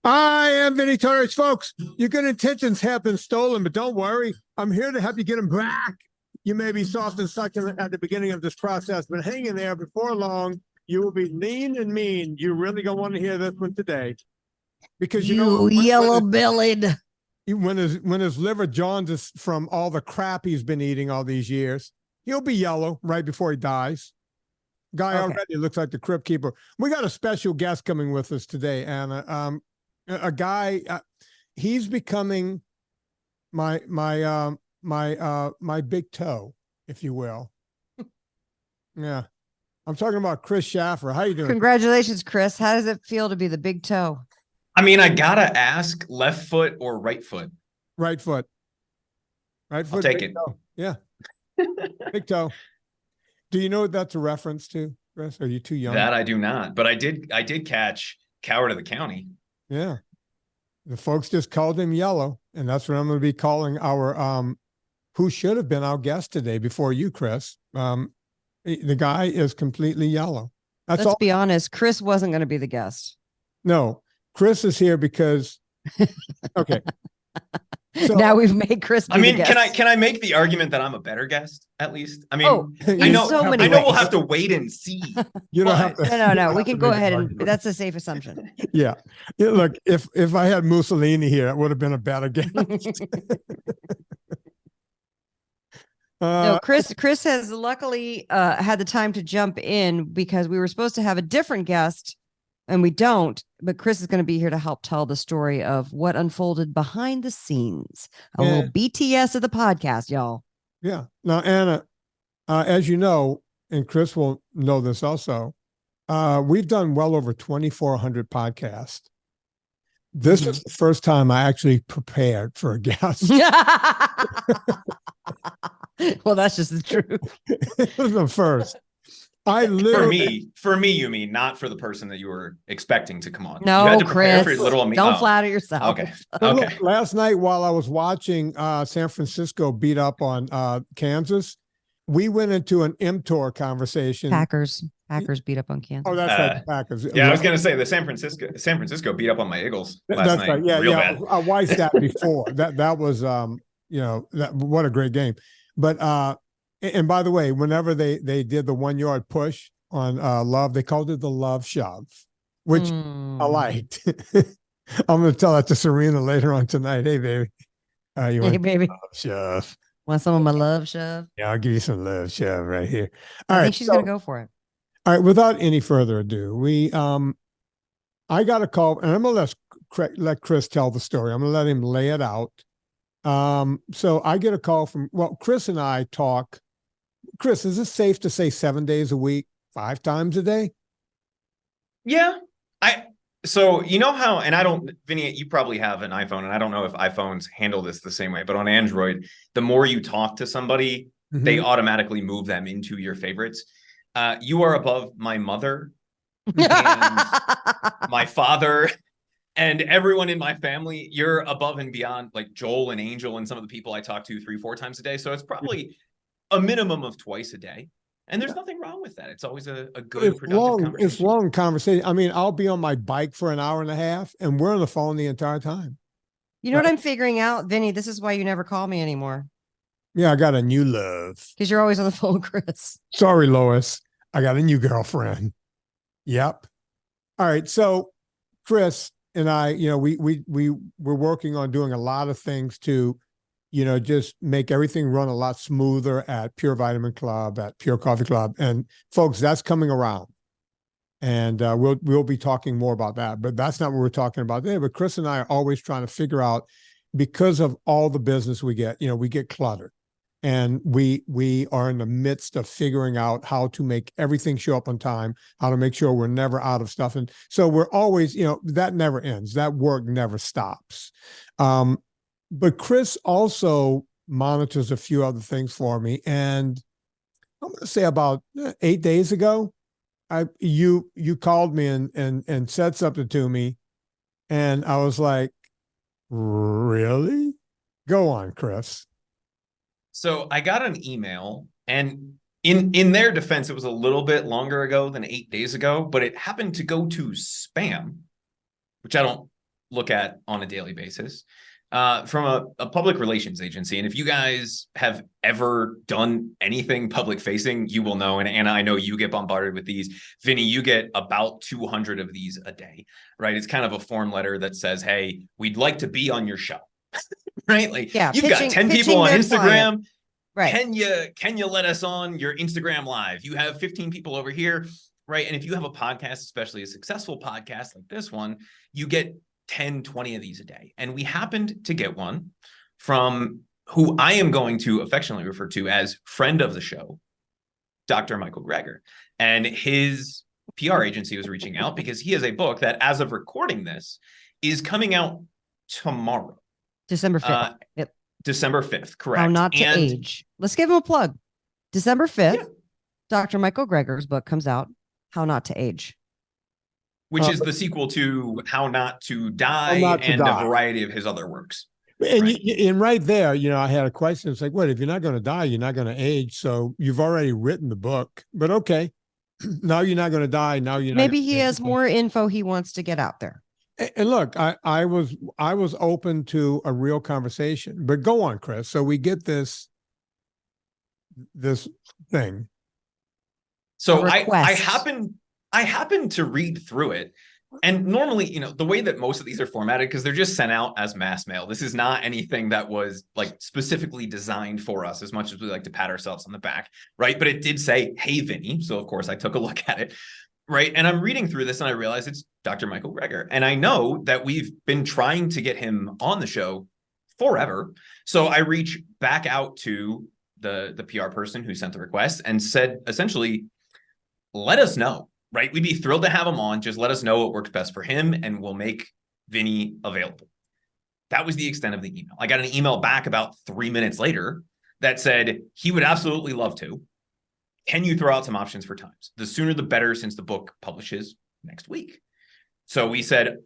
I am Vinnie Tortorich, folks. Your good intentions have been stolen, but don't worry. I'm here to help you get them back. You may be soft and succulent at the beginning of this process, but hang in there. Before long, you will be lean and mean. You're really going to want to hear this one today. Because you yellow-bellied. When his liver jaundices from all the crap he's been eating all these years, he'll be yellow right before he dies. Guy already looks like the crypt keeper. We got a special guest coming with us today, Anna. A guy, he's becoming my big toe, if you will. Yeah, I'm talking about Chris Shaffer. How you doing? Congratulations, Chris. How does it feel to be the big toe? I mean, I gotta ask, left foot or right foot? Right foot. Right foot. I'll take it. Toe. Yeah, big toe. Do you know what that's a reference to, Chris? Are you too young? That I do not, but I did catch Coward of the County. Yeah. The folks just called him yellow, and that's what I'm going to be calling our who should have been our guest today before you, Chris. The guy is completely yellow. Let's be honest, Chris wasn't going to be the guest. No, Chris is here because okay. So, now we've made Chris be the guest. can I make the argument that I'm a better guest at least? I mean, I know we'll have to wait and see. You don't have to. No. We can go ahead and that's a safe assumption. Yeah. Look, if I had Mussolini here, it would have been a better guest. No, Chris has luckily had the time to jump in because we were supposed to have a different guest. And we don't, but Chris is going to be here to help tell the story of what unfolded behind the scenes. A little BTS of the podcast, y'all. Yeah. Now, Anna, as you know, and Chris will know this also, we've done well over 2,400 podcasts. This is the first time I actually prepared for a guest. Well, that's just the truth. It was the first. For me, you mean, not for the person that you were expecting to come on. No, you had to Chris, for your little me. Don't flatter yourself. Okay. Look, last night while I was watching San Francisco beat up on Kansas, we went into an mTOR conversation. Packers beat up on Kansas. Oh, that's right, the Packers. Yeah, I was going to say the San Francisco beat up on my Eagles last night. Right. Yeah, real bad. I watched that before. that was what a great game. But and by the way, whenever they did the 1 yard push on Love, they called it the Love Shove, which I liked. I'm going to tell that to Serena later on tonight. Hey, baby. Hey, baby. Love Shove. Want some of my love shove? Yeah, I'll give you some love shove right here. I think she's going to go for it. All right. Without any further ado, I got a call, and I'm going to let Chris tell the story. I'm going to let him lay it out. So I get a call from, Chris and I talk. Chris, is it safe to say 7 days a week, 5 times a day? Yeah. So you know how, and I don't, Vinny, you probably have an iPhone, and I don't know if iPhones handle this the same way, but on Android, the more you talk to somebody, they automatically move them into your favorites. You are above my mother and my father and everyone in my family. You're above and beyond like Joel and Angel and some of the people I talk to 3-4 times a day. So it's probably a minimum of twice a day. And there's nothing wrong with that. It's always a good, productive conversation. It's long conversation. I mean, I'll be on my bike for an hour and a half, and we're on the phone the entire time. You know what I'm figuring out, Vinny? This is why you never call me anymore. Yeah, I got a new love. Because you're always on the phone, Chris. Sorry, Lois. I got a new girlfriend. Yep. All right. So, Chris and I, we're working on doing a lot of things to, just make everything run a lot smoother at Pure Vitamin Club, at Pure Coffee Club. And folks, that's coming around. And we'll be talking more about that, but that's not what we're talking about today. But Chris and I are always trying to figure out, because of all the business we get, we get cluttered. And we are in the midst of figuring out how to make everything show up on time, how to make sure we're never out of stuff. And so we're always, that never ends. That work never stops. But Chris also monitors a few other things for me. And I'm going to say about 8 days ago, you called me and said something to me. And I was like, really? Go on, Chris. So I got an email, and in their defense, it was a little bit longer ago than 8 days ago, but it happened to go to spam, which I don't look at on a daily basis from a public relations agency. And if you guys have ever done anything public facing, you will know. And Anna, I know you get bombarded with these. Vinnie, you get about 200 of these a day, right? It's kind of a form letter that says, hey, we'd like to be on your show, right? Like you've got 10 people on Instagram. Client. Right. Can you let us on your Instagram live? You have 15 people over here, right? And if you have a podcast, especially a successful podcast like this one, you get 10, 20 of these a day. And we happened to get one from who I am going to affectionately refer to as friend of the show, Dr. Michael Greger. And his PR agency was reaching out because he has a book that, as of recording this, is coming out tomorrow. December 5th. Yep. December 5th, correct. How Not to Age. Let's give him a plug. December 5th, yeah. Dr. Michael Greger's book comes out, How Not to Age. Which is the sequel to How Not to Die and a variety of his other works. And, right. And right there, I had a question. It's like, what, if you're not going to die, you're not going to age. So you've already written the book, but okay. Now you're not going to die. Now you're maybe he has more info he wants to get out there. And look, I was open to a real conversation, but go on, Chris. So we get this thing. So I happened to read through it. And normally, the way that most of these are formatted, because they're just sent out as mass mail. This is not anything that was like specifically designed for us, as much as we like to pat ourselves on the back, right? But it did say, hey, Vinnie. So of course I took a look at it, right? And I'm reading through this and I realize it's Dr. Michael Greger. And I know that we've been trying to get him on the show forever. So I reach back out to the PR person who sent the request and said, essentially, let us know. Right. We'd be thrilled to have him on. Just let us know what works best for him and we'll make Vinnie available. That was the extent of the email. I got an email back about 3 minutes later that said he would absolutely love to. Can you throw out some options for times? The sooner the better, since the book publishes next week. So we said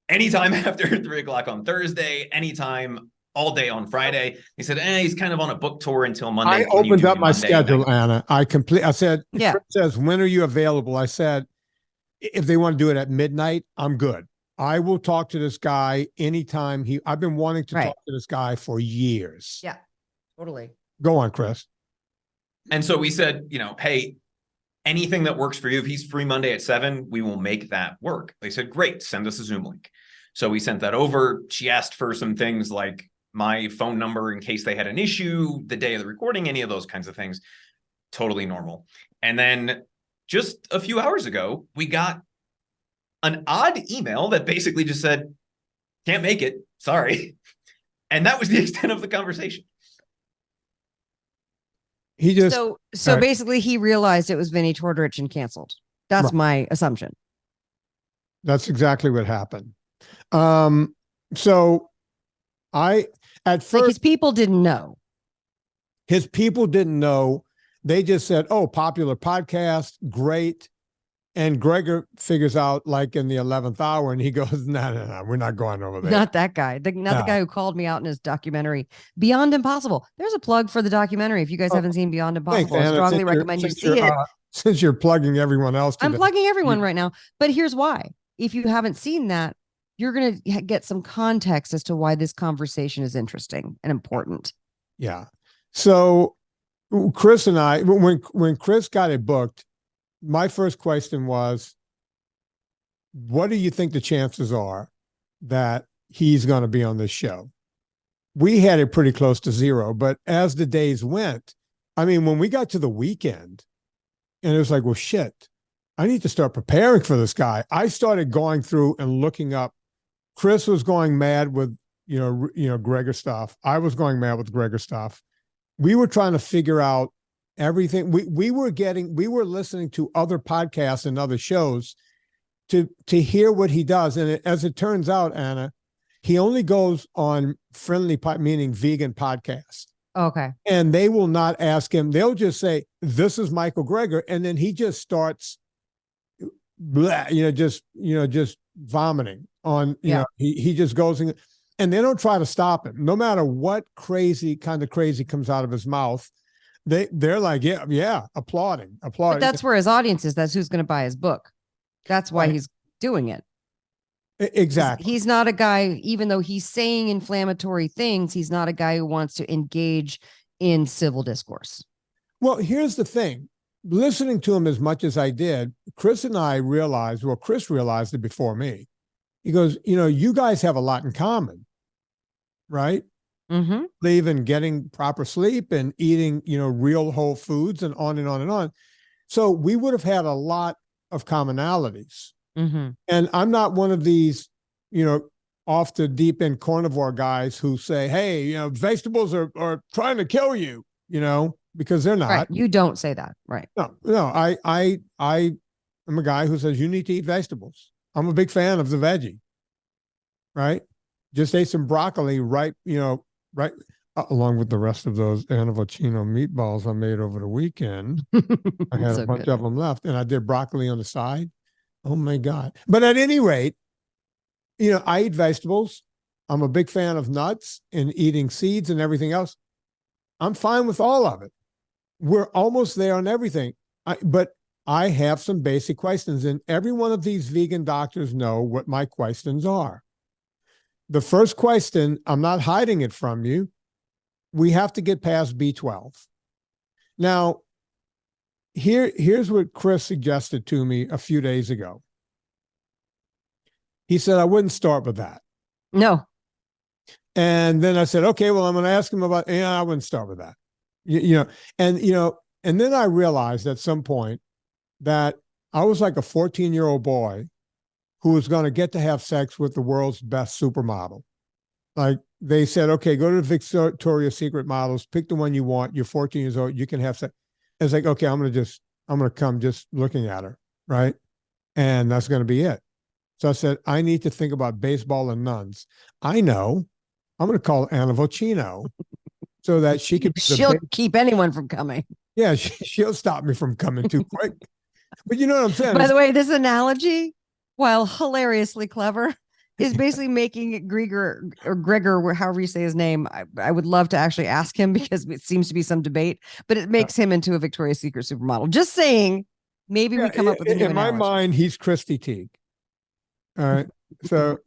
anytime after 3 o'clock on Thursday, anytime all day on Friday. He said, he's kind of on a book tour until Monday. I opened up my schedule, Anna. I said, yeah. Chris says, when are you available? I said, if they want to do it at midnight, I'm good. I will talk to this guy anytime I've been wanting to talk to this guy for years. Yeah, totally. Go on, Chris. And so we said, hey, anything that works for you. If he's free Monday at 7, we will make that work. They said, great, send us a Zoom link. So we sent that over. She asked for some things like my phone number in case they had an issue, the day of the recording, any of those kinds of things. Totally normal. And then just a few hours ago, we got an odd email that basically just said, can't make it, sorry. And that was the extent of the conversation. He just so basically he realized it was Vinnie Tortorich and canceled. That's my assumption. That's exactly what happened. So at first, his people didn't know. His people didn't know. They just said, oh, popular podcast, great. And Greger figures out like in the 11th hour and he goes, no, we're not going over there. Not that guy. The guy who called me out in his documentary, Beyond Impossible. There's a plug for the documentary. If you guys haven't seen Beyond Impossible, I strongly recommend you see it. Since you're plugging everyone else. I'm plugging everyone right now. But here's why. If you haven't seen that, you're going to get some context as to why this conversation is interesting and important. Yeah. So Chris and I, when Chris got it booked, my first question was, what do you think the chances are that he's going to be on this show? We had it pretty close to 0, but as the days went, I mean, when we got to the weekend and it was like, well, shit, I need to start preparing for this guy. I started going through and looking up. Chris was going mad with, Greger stuff. I was going mad with Greger stuff. We were trying to figure out everything. We were listening to other podcasts and other shows to hear what he does. And as it turns out, Anna, he only goes on friendly, meaning vegan podcasts. Okay. And they will not ask him. They'll just say, this is Michael Greger. And then he just starts, blah, just vomiting on, he just goes in, and they don't try to stop him. No matter what crazy comes out of his mouth, they're like, yeah, applauding. But that's where his audience is. That's who's going to buy his book. That's why he's doing it. Exactly. He's not a guy, even though he's saying inflammatory things, he's not a guy who wants to engage in civil discourse. Well, here's the thing. Listening to him as much as I did, Chris and I realized, well, Chris realized it before me. He goes, you guys have a lot in common, right? Mm-hmm. Believe in getting proper sleep and eating, real whole foods and on and on and on. So we would have had a lot of commonalities. Mm-hmm. And I'm not one of these, off the deep end carnivore guys who say, hey, vegetables are trying to kill you, because they're not. Right. You don't say that. Right. No, I am a guy who says you need to eat vegetables. I'm a big fan of the veggie, right? Just ate some broccoli right along with the rest of those Vocino meatballs I made over the weekend. I had a bunch of them left, and I did broccoli on the side. Oh my God. But at any rate, I eat vegetables. I'm a big fan of nuts and eating seeds and everything else. I'm fine with all of it. We're almost there on everything. But I have some basic questions, and every one of these vegan doctors know what my questions are. The first question, I'm not hiding it from you. We have to get past B12. Now, here's what Chris suggested to me a few days ago. He said, I wouldn't start with that. No. And then I said, okay, well, I'm going to ask him about, I wouldn't start with that. And then I realized at some point that I was like a 14-year-old boy who was going to get to have sex with the world's best supermodel. Like they said, okay, go to the Victoria's Secret models, pick the one you want. You're 14 years old. You can have sex. It's like, okay, I'm going to come just looking at her. Right. And that's going to be it. So I said, I need to think about baseball and nuns. I know. I'm going to call Anna Vocino so that she could. She'll keep anyone from coming. Yeah, she'll stop me from coming too quick. But you know what I'm saying? By the way, this analogy, while hilariously clever, is basically making Gregor, however you say his name. I would love to actually ask him because it seems to be some debate, but it makes him into a Victoria's Secret supermodel. Just saying, maybe we come up with a new analogy. In my mind, he's Christy Teague. All right. So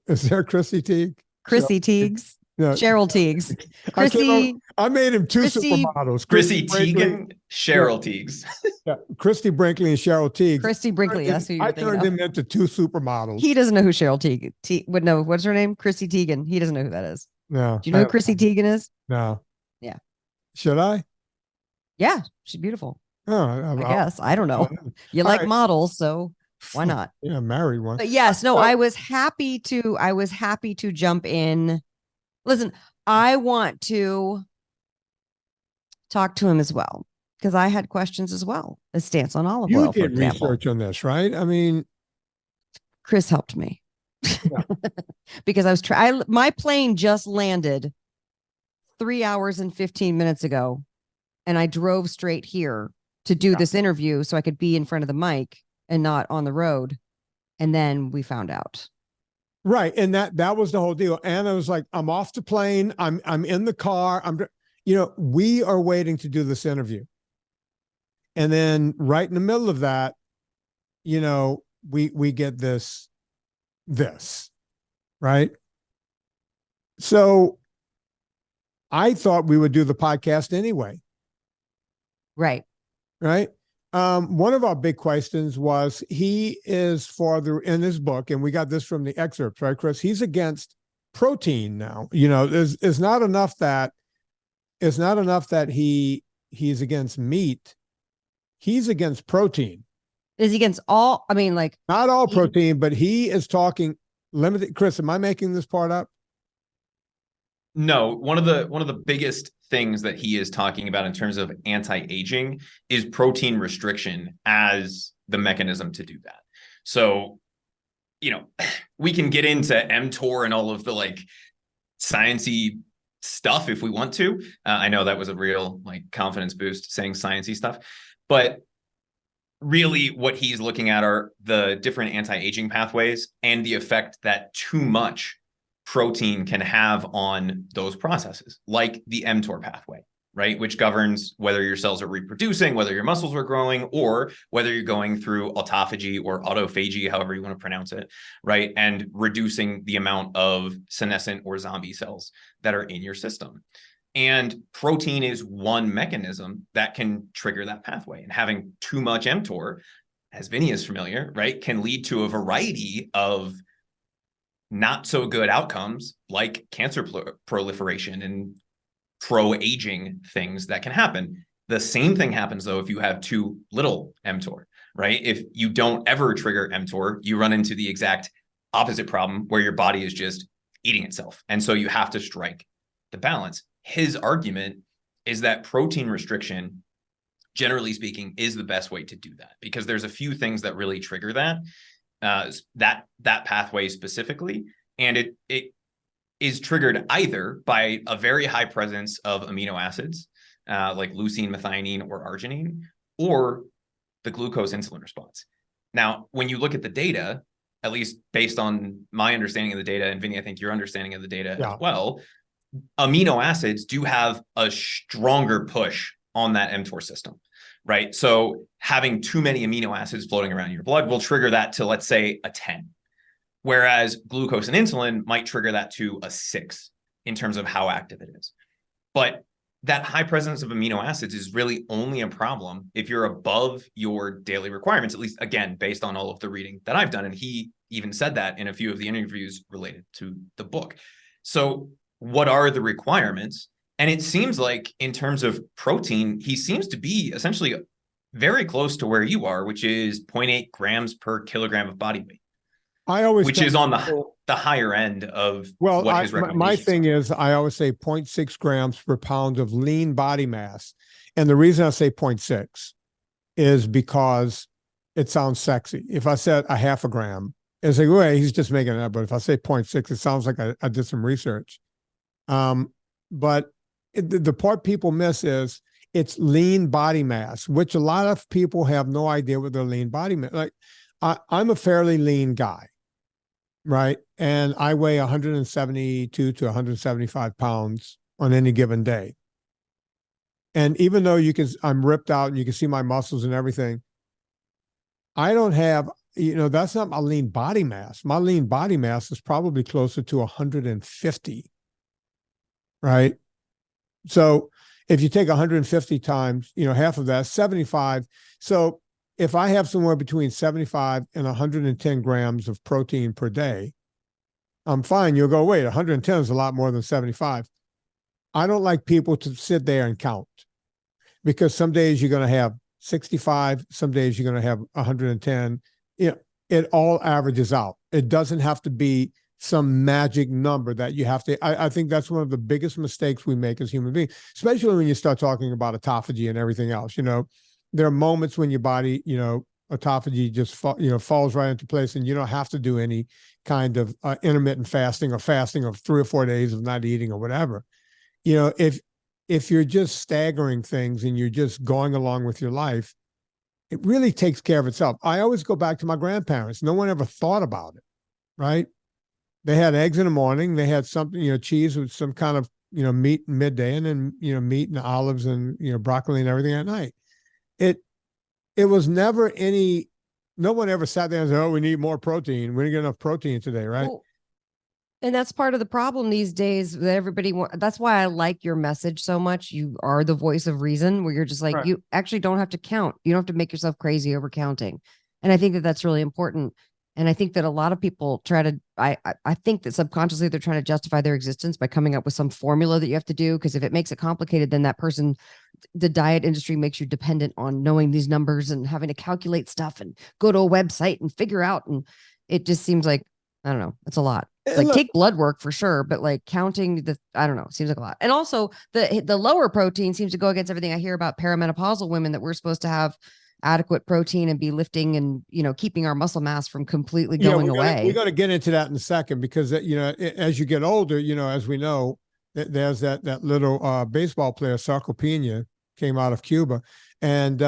is there Christy Teague? Chrissy Teagues. No. Cheryl Teagues. Chrissy. I made him two supermodels. Chrissy Teigen, Cheryl Teagues. Yeah, Christy Brinkley and Cheryl Teague. Christy Brinkley, that's who you're thinking of. I turned him into two supermodels. He doesn't know who Cheryl Teague would know. What's her name? Chrissy Teigen. He doesn't know who that is. No. Do you know who Chrissy Teigen is? No. Yeah. Should I? Yeah, she's beautiful. Oh, I guess. I don't know. You like models, so why not? Yeah, married one. But yes, no, I was happy to jump in. Listen, I want to talk to him as well because I had questions as well. A stance on olive oil. You did research on this, right? I mean, Chris helped me because I was my plane just landed 3 hours and 15 minutes ago, and I drove straight here to do this interview so I could be in front of the mic and not on the road. And then we found out. Right. And that was the whole deal. Anna was like, I'm off the plane. I'm in the car. We are waiting to do this interview. And then right in the middle of that, we get this, right? So I thought we would do the podcast anyway. Right. Right. One of our big questions was he is for in his book, and we got this from the excerpts, right, Chris? He's against protein now. It's not enough that he's against meat. He's against protein. Is he against all? I mean, like not all protein, but he is talking limited. Chris, am I making this part up? No, one of the biggest things that he is talking about in terms of anti-aging is protein restriction as the mechanism to do that. So, we can get into mTOR and all of the like sciencey stuff if we want to. I know that was a real like confidence boost saying sciencey stuff, but really what he's looking at are the different anti-aging pathways and the effect that too much protein can have on those processes, like the mTOR pathway, right? Which governs whether your cells are reproducing, whether your muscles are growing, or whether you're going through autophagy or autophagy, however you want to pronounce it, right? And reducing the amount of senescent or zombie cells that are in your system. And protein is one mechanism that can trigger that pathway. And having too much mTOR, as Vinnie is familiar, right, can lead to a variety of not so good outcomes like cancer proliferation and pro-aging things that can happen. The same thing happens though if you have too little mTOR, right? If you don't ever trigger mTOR, you run into the exact opposite problem where your body is just eating itself. And so you have to strike the balance. His argument is that protein restriction, generally speaking, is the best way to do that, because there's a few things that really trigger that pathway specifically. And it is triggered either by a very high presence of amino acids, like leucine, methionine, or arginine, or the glucose insulin response. Now, when you look at the data, at least based on my understanding of the data, and Vinnie, I think your understanding of the data as well, amino acids do have a stronger push on that mTOR system, right? So having too many amino acids floating around in your blood will trigger that to, let's say, a 10. Whereas glucose and insulin might trigger that to a 6 in terms of how active it is. But that high presence of amino acids is really only a problem if you're above your daily requirements, at least, again, based on all of the reading that I've done. And he even said that in a few of the interviews related to the book. So what are the requirements? And it seems like in terms of protein, he seems to be essentially very close to where you are, which is 0.8 grams per kilogram of body weight. Which is on the higher end of what his recommendations my thing is, I always say 0.6 grams per pound of lean body mass. And the reason I say 0.6 is because it sounds sexy. If I said a half a gram, it's like, well, he's just making it up. But if I say 0.6, it sounds like I did some research. But the part people miss is it's lean body mass, which a lot of people have no idea what their lean body mass. Like I'm a fairly lean guy. Right. And I weigh 172 to 175 pounds on any given day. And even though I'm ripped out and you can see my muscles and everything, I don't have, that's not my lean body mass. My lean body mass is probably closer to 150. Right. So if you take 150 times, half of that, 75. So if I have somewhere between 75 and 110 grams of protein per day, I'm fine. You'll go, wait, 110 is a lot more than 75. I don't like people to sit there and count, because some days you're going to have 65, some days you're going to have 110. It all averages out. It doesn't have to be some magic number that you have to. I think that's one of the biggest mistakes we make as human beings, especially when you start talking about autophagy and everything else. There are moments when your body, autophagy just falls right into place, and you don't have to do any kind of intermittent fasting or fasting of 3 or 4 days of not eating or whatever. If you're just staggering things and you're just going along with your life, it really takes care of itself. I always go back to my grandparents. No one ever thought about it, right? They had eggs in the morning. They had something, cheese with some kind of, meat midday, and then, meat and olives and, broccoli and everything at night. It was never no one ever sat there and said, oh, we need more protein. We didn't get enough protein today, right? Well, and that's part of the problem these days that everybody that's why I like your message so much. You are the voice of reason, where you're just like, You actually don't have to count. You don't have to make yourself crazy over counting. And I think that that's really important. And I think that a lot of people I think that subconsciously they're trying to justify their existence by coming up with some formula that you have to do. Because if it makes it complicated, then the diet industry makes you dependent on knowing these numbers and having to calculate stuff and go to a website and figure out. And it just seems like, I don't know, it's a lot. It's like, take blood work for sure, but like counting I don't know, seems like a lot. And also the lower protein seems to go against everything I hear about perimenopausal women, that we're supposed to have adequate protein and be lifting and, keeping our muscle mass from completely going away. We're going to get into that in a second, because, as you get older, as we know, there's that little baseball player, Sarcopenia, came out of Cuba. And,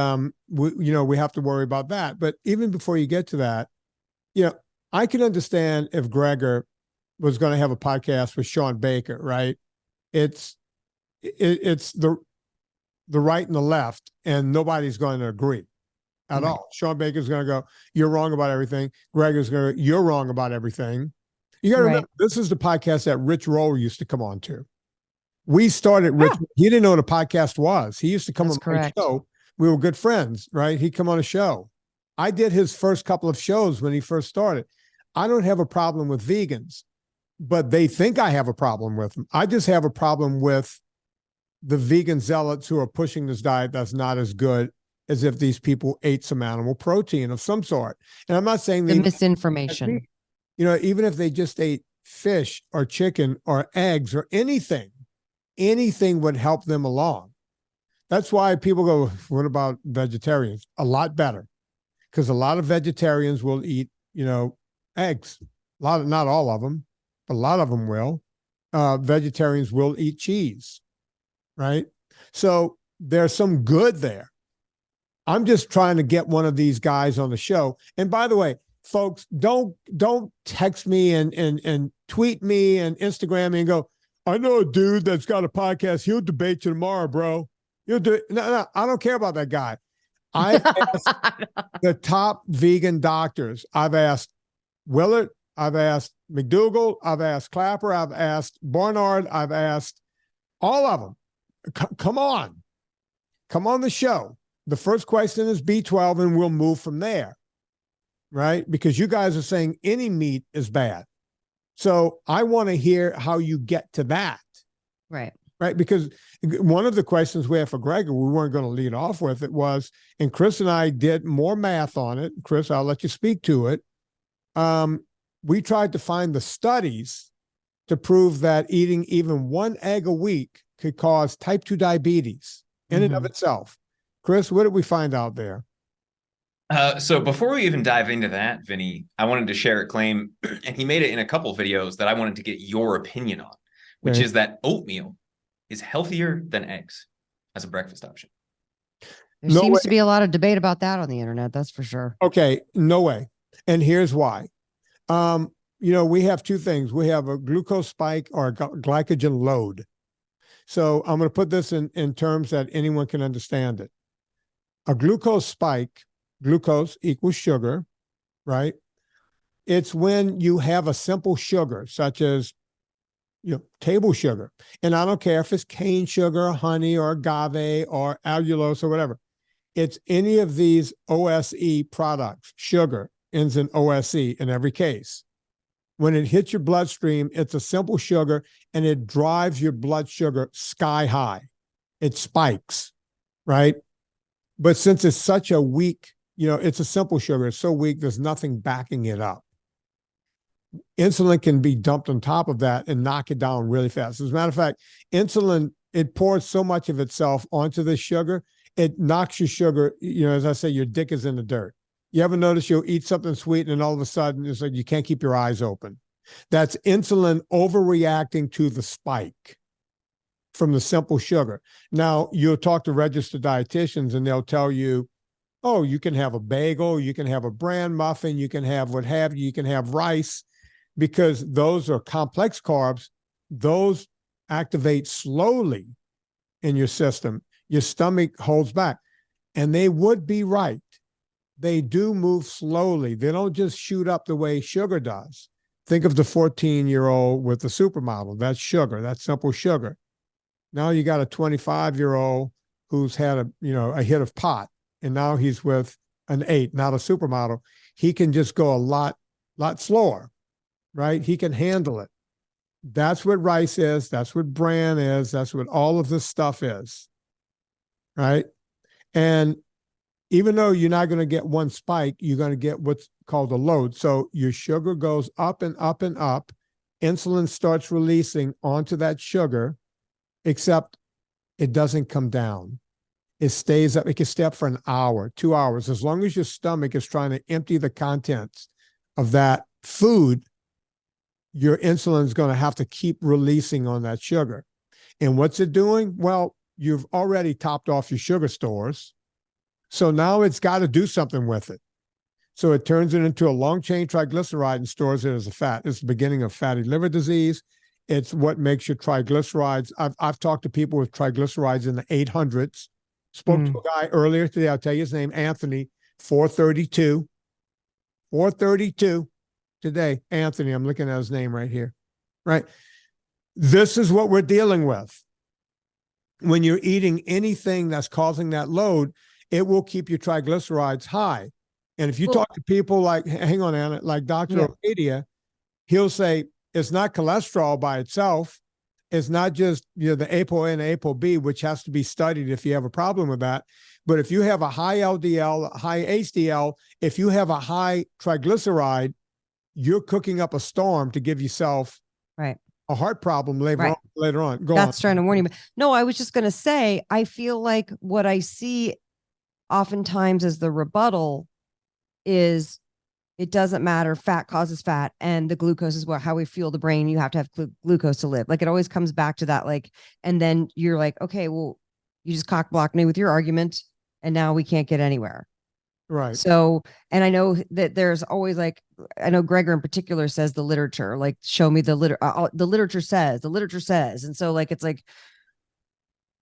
we have to worry about that. But even before you get to that, I can understand if Gregor was going to have a podcast with Sean Baker, right? It's the the right and the left, and nobody's going to agree at Right. all. Sean Baker's going to go, you're wrong about everything. Greg is going to go, you're wrong about everything. You got to Right. remember, this is the podcast that Rich Roller used to come on to. We started Rich. Yeah. He didn't know what a podcast was. He used to come That's on my correct. show. We were good friends, right? He'd come on a show. I did his first couple of shows when he first started. I don't have a problem with vegans, but they think I have a problem with them. I just have a problem with the vegan zealots who are pushing this diet that's not as good as if these people ate some animal protein of some sort. And I'm not saying The they, misinformation. you know, even if they just ate fish or chicken or eggs or anything would help them along. That's why people go, what about vegetarians? A lot better, because a lot of vegetarians will eat, you know, eggs. A lot of, not all of them, but a lot of them will. Vegetarians will eat cheese, right? So there's some good there. I'm just trying to get one of these guys on the show. And by the way, folks, don't text me and tweet me and Instagram me and go, I know a dude that's got a podcast. He'll debate you tomorrow, bro. You'll do it. No, I don't care about that guy. I've asked the top vegan doctors. I've asked Willett. I've asked McDougall. I've asked Clapper. I've asked Barnard. I've asked all of them. Come on the show. The first question is B12 and we'll move from there, right? Because you guys are saying any meat is bad. So I want to hear how you get to that. Right. Right. Because one of the questions we have for Greg, we weren't going to lead off with it was, and Chris and I did more math on it. Chris, I'll let you speak to it. We tried to find the studies to prove that eating even one egg a week could cause type 2 diabetes in and of itself. Chris, what did we find out there? So before we even dive into that, Vinny, I wanted to share a claim, and he made it in a couple videos that I wanted to get your opinion on, which is that oatmeal is healthier than eggs as a breakfast option. There seems to be a lot of debate about that on the internet. That's for sure. Okay, no way. And here's why. You know, we have two things. We have a glucose spike or a glycogen load. So I'm going to put this in terms that anyone can understand it. A glucose spike, glucose equals sugar, right? It's when you have a simple sugar, such as, you know, table sugar. And I don't care if it's cane sugar, or honey, or agave, or allulose, or whatever. It's any of these OSE products. Sugar ends in OSE in every case. When it hits your bloodstream, it's a simple sugar, and it drives your blood sugar sky high. It spikes, right? But since it's such a weak, you know, it's a simple sugar, it's so weak, there's nothing backing it up. Insulin can be dumped on top of that and knock it down really fast. As a matter of fact, insulin, it pours so much of itself onto the sugar, it knocks your sugar, you know, as I say, your dick is in the dirt. You ever notice you'll eat something sweet and all of a sudden it's like you can't keep your eyes open? That's insulin overreacting to the spike from the simple sugar. Now, you'll talk to registered dietitians and they'll tell you, oh, you can have a bagel, you can have a bran muffin, you can have what have you, you can have rice, because those are complex carbs. Those activate slowly in your system. Your stomach holds back. And they would be right. They do move slowly. They don't just shoot up the way sugar does. Think of the 14-year-old with the supermodel. That's sugar. That's simple sugar. Now you got a 25-year-old who's had a hit of pot, and now he's with an 8, not a supermodel. He can just go a lot slower, right? He can handle it. That's what rice is. That's what bran is. That's what all of this stuff is, right? And even though you're not going to get one spike, you're going to get what's called a load. So your sugar goes up and up and up. Insulin starts releasing onto that sugar, except it doesn't come down. It stays up. It can stay up for an hour, 2 hours. As long as your stomach is trying to empty the contents of that food, your insulin is going to have to keep releasing on that sugar. And what's it doing? Well, you've already topped off your sugar stores. So now it's got to do something with it. So it turns it into a long-chain triglyceride and stores it as a fat. It's the beginning of fatty liver disease. It's what makes your triglycerides. I've talked to people with triglycerides in the 800s, Spoke to a guy earlier today. I'll tell you his name, Anthony, 432. 432 today. Anthony, I'm looking at his name right here. Right. This is what we're dealing with. When you're eating anything that's causing that load, it will keep your triglycerides high. And if you talk to people like, hang on, Anna, like Dr. Ocadia, he'll say it's not cholesterol by itself. It's not just, the ApoA and ApoB, which has to be studied if you have a problem with that. But if you have a high LDL, a high HDL, if you have a high triglyceride, you're cooking up a storm to give yourself a heart problem later on. That's trying to warn you. No, I was just going to say, I feel like what I see oftentimes as the rebuttal is it doesn't matter. Fat causes fat, and the glucose is how we fuel the brain. You have to have glucose to live. Like, it always comes back to that. Like, and then you're like, okay, well, you just cock blocked me with your argument, and now we can't get anywhere. Right. So, and I know that there's always like, I know Gregor in particular says the literature, like, show me the literature says. And so, like, it's like,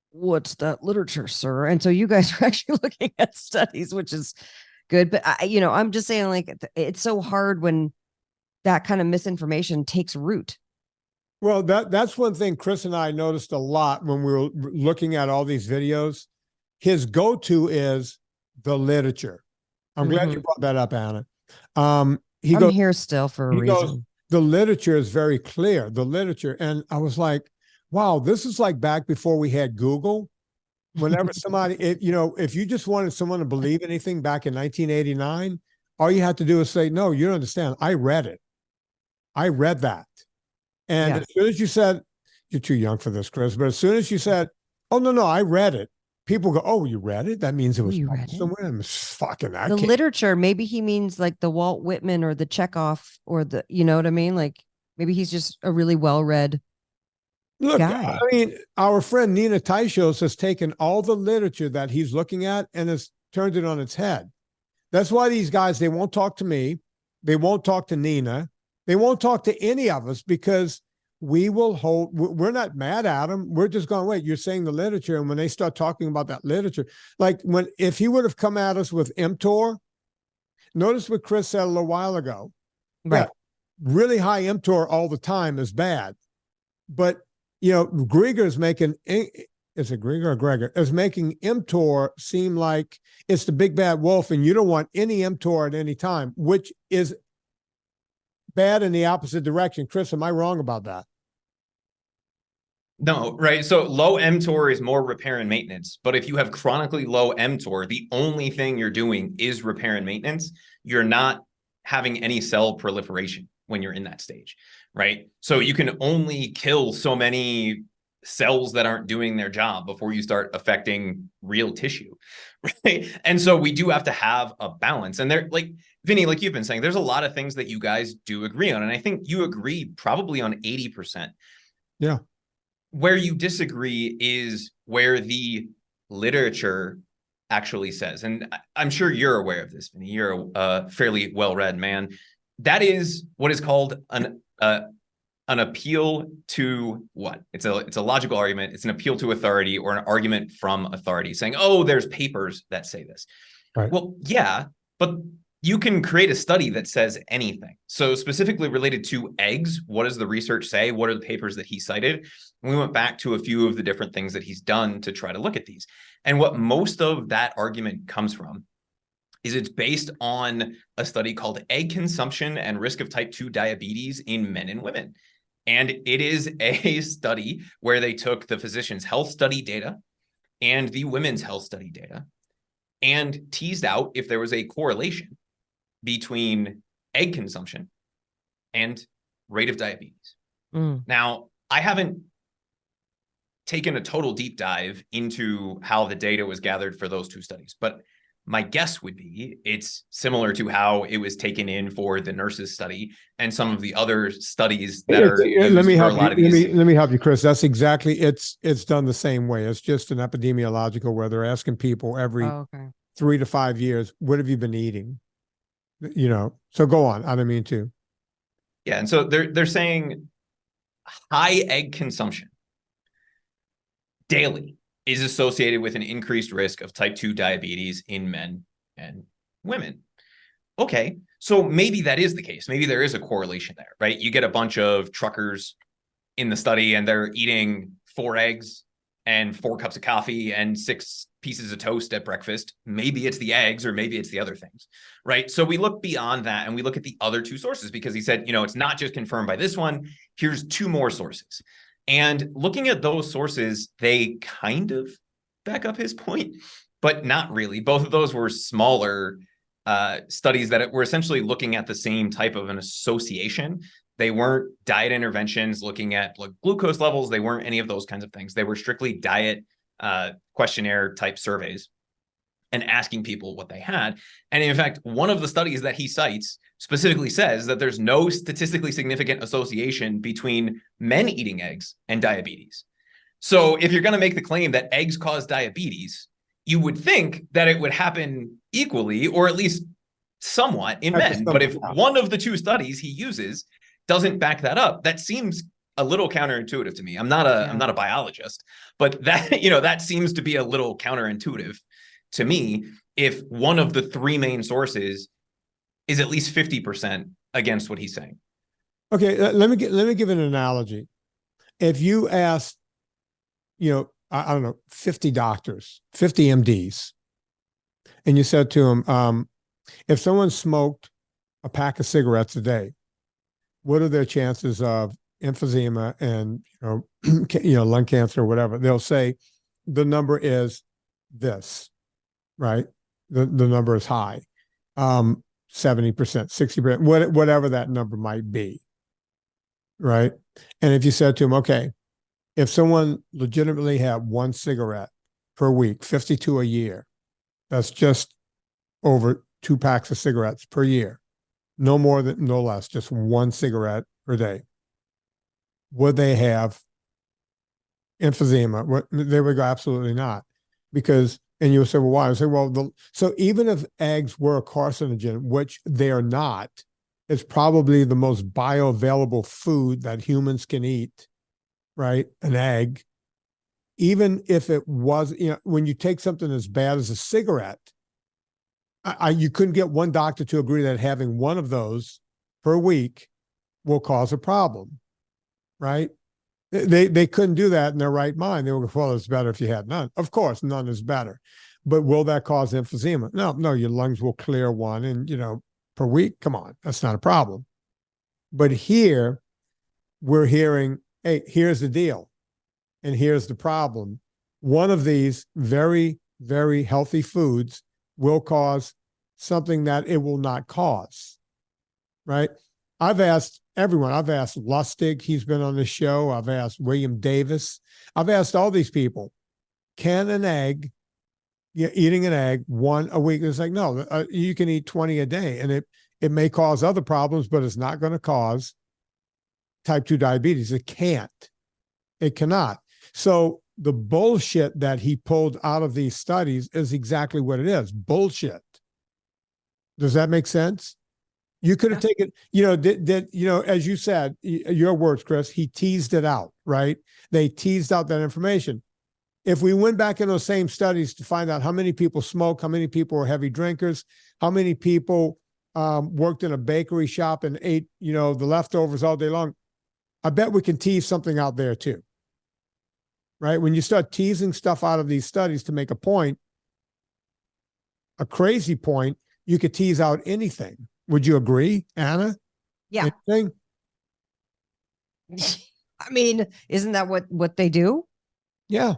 what's that literature, sir? And so you guys are actually looking at studies, which is good. But I'm just saying, like, it's so hard when that kind of misinformation takes root. Well, that's one thing Chris and I noticed a lot when we were looking at all these videos. His go-to is the literature. I'm glad you brought that up, Anna. I'm here still for a reason. The literature is very clear, the literature. And I was like, wow, this is like back before we had Google. Whenever somebody, if you just wanted someone to believe anything back in 1989, all you had to do is say, no, you don't understand. I read it. I read that. And as soon as you said, you're too young for this, Chris, but as soon as you said, oh, no, I read it, people go, oh, you read it? That means it was somewhere. I'm fucking, the literature, maybe he means like the Walt Whitman or the Chekhov or the, you know what I mean? Like, maybe he's just a really well-read guy. I mean, our friend Nina Teicholz has taken all the literature that he's looking at and has turned it on its head. That's why these guys, they won't talk to me. They won't talk to Nina. They won't talk to any of us because we're not mad at them. We're just going, wait, you're saying the literature. And when they start talking about that literature, like if he would have come at us with mTOR, notice what Chris said a little while ago. Right. Yeah, really high mTOR all the time is bad. But Grieger is making, is it Grieger or Gregor, is making mTOR seem like it's the big bad wolf and you don't want any mTOR at any time, which is bad in the opposite direction. Chris, am I wrong about that? No, right. So low mTOR is more repair and maintenance. But if you have chronically low mTOR, the only thing you're doing is repair and maintenance. You're not having any cell proliferation when you're in that stage. Right. So you can only kill so many cells that aren't doing their job before you start affecting real tissue. Right. And so we do have to have a balance. And like Vinnie, like you've been saying, there's a lot of things that you guys do agree on. And I think you agree probably on 80%. Yeah. Where you disagree is where the literature actually says. And I'm sure you're aware of this, Vinnie. You're a fairly well-read man. That is what is called an appeal to what? It's a logical argument. It's an appeal to authority or an argument from authority saying, oh, there's papers that say this. Right. Well, yeah, but you can create a study that says anything. So specifically related to eggs, what does the research say? What are the papers that he cited? And we went back to a few of the different things that he's done to try to look at these. And what most of that argument comes from is it's based on a study called Egg Consumption and Risk of Type 2 Diabetes in Men and Women. And it is a study where they took the physician's health study data and the women's health study data and teased out if there was a correlation between egg consumption and rate of diabetes. Now, I haven't taken a total deep dive into how the data was gathered for those two studies, but my guess would be it's similar to how it was taken in for the nurses study and some of the other studies that are let me help you, Chris. That's exactly, it's done the same way. It's just an epidemiological where they're asking people every 3 to 5 years, what have you been eating? So go on. I don't mean to. Yeah. And so they're saying high egg consumption daily is associated with an increased risk of type 2 diabetes in men and women. Okay, so maybe that is the case. Maybe there is a correlation there, right? You get a bunch of truckers in the study and they're eating 4 eggs and 4 cups of coffee and 6 pieces of toast at breakfast. Maybe it's the eggs or maybe it's the other things, right? So we look beyond that and we look at the other 2 sources, because he said, it's not just confirmed by this one. Here's 2 more sources. And looking at those sources, they kind of back up his point, but not really. Both of those were smaller studies that were essentially looking at the same type of an association. They weren't diet interventions looking at glucose levels. They weren't any of those kinds of things. They were strictly diet questionnaire type surveys and asking people what they had. And in fact, one of the studies that he cites specifically says that there's no statistically significant association between men eating eggs and diabetes. So if you're going to make the claim that eggs cause diabetes, you would think that it would happen equally, or at least somewhat, in men. But if one of the 2 studies he uses doesn't back that up, that seems a little counterintuitive to me. I'm not a biologist, but that, that seems to be a little counterintuitive to me if one of the 3 main sources is at least 50% against what he's saying. Okay, let me give an analogy. If you asked, I don't know, 50 doctors, 50 MDs, and you said to them, if someone smoked a pack of cigarettes a day, what are their chances of emphysema and lung cancer or whatever? They'll say the number is this, right? The number is high, 70%, 60%, whatever that number might be, right? And if you said to them, okay, if someone legitimately had 1 cigarette per week, 52 a year, that's just over 2 packs of cigarettes per year. No more than, no less, just 1 cigarette per day. Would they have emphysema? They would go, absolutely not. Because, and you would say, well, why? I would say, well, so even if eggs were a carcinogen, which they are not, it's probably the most bioavailable food that humans can eat, right? An egg. Even if it was, when you take something as bad as a cigarette, you couldn't get one doctor to agree that having 1 of those per week will cause a problem, right? They couldn't do that in their right mind. They would go, well, it's better if you had none. Of course, none is better. But will that cause emphysema? No, your lungs will clear 1 and, per week. Come on, that's not a problem. But here, we're hearing, hey, here's the deal. And here's the problem. One of these very, very healthy foods will cause something that it will not cause, right? I've asked everyone. I've asked Lustig. He's been on the show. I've asked William Davis. I've asked all these people, can an egg, eating an egg 1 a week? It's like, no, you can eat 20 a day. And it may cause other problems, but it's not going to cause type 2 diabetes. It can't. It cannot. So the bullshit that he pulled out of these studies is exactly what it is. Bullshit. Does that make sense? You could have taken, as you said, your words, Chris, he teased it out, right? They teased out that information. If we went back in those same studies to find out how many people smoke, how many people were heavy drinkers, how many people worked in a bakery shop and ate, the leftovers all day long, I bet we can tease something out there too. Right? When you start teasing stuff out of these studies to make a point, a crazy point, you could tease out anything. Would you agree, Anna? Yeah. Anything? I mean, isn't that what they do? Yeah.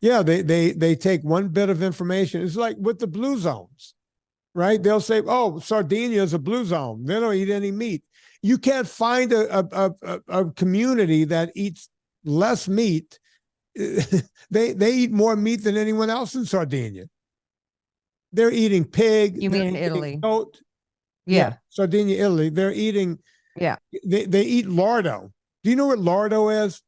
Yeah, they take one bit of information. It's like with the blue zones, right? They'll say, oh, Sardinia is a blue zone. They don't eat any meat. You can't find a community that eats less meat. They eat more meat than anyone else in Sardinia. They're eating pig. You mean in Italy? Goat. Yeah. Sardinia, Italy. They're eating. Yeah. They eat lardo. Do you know what lardo is?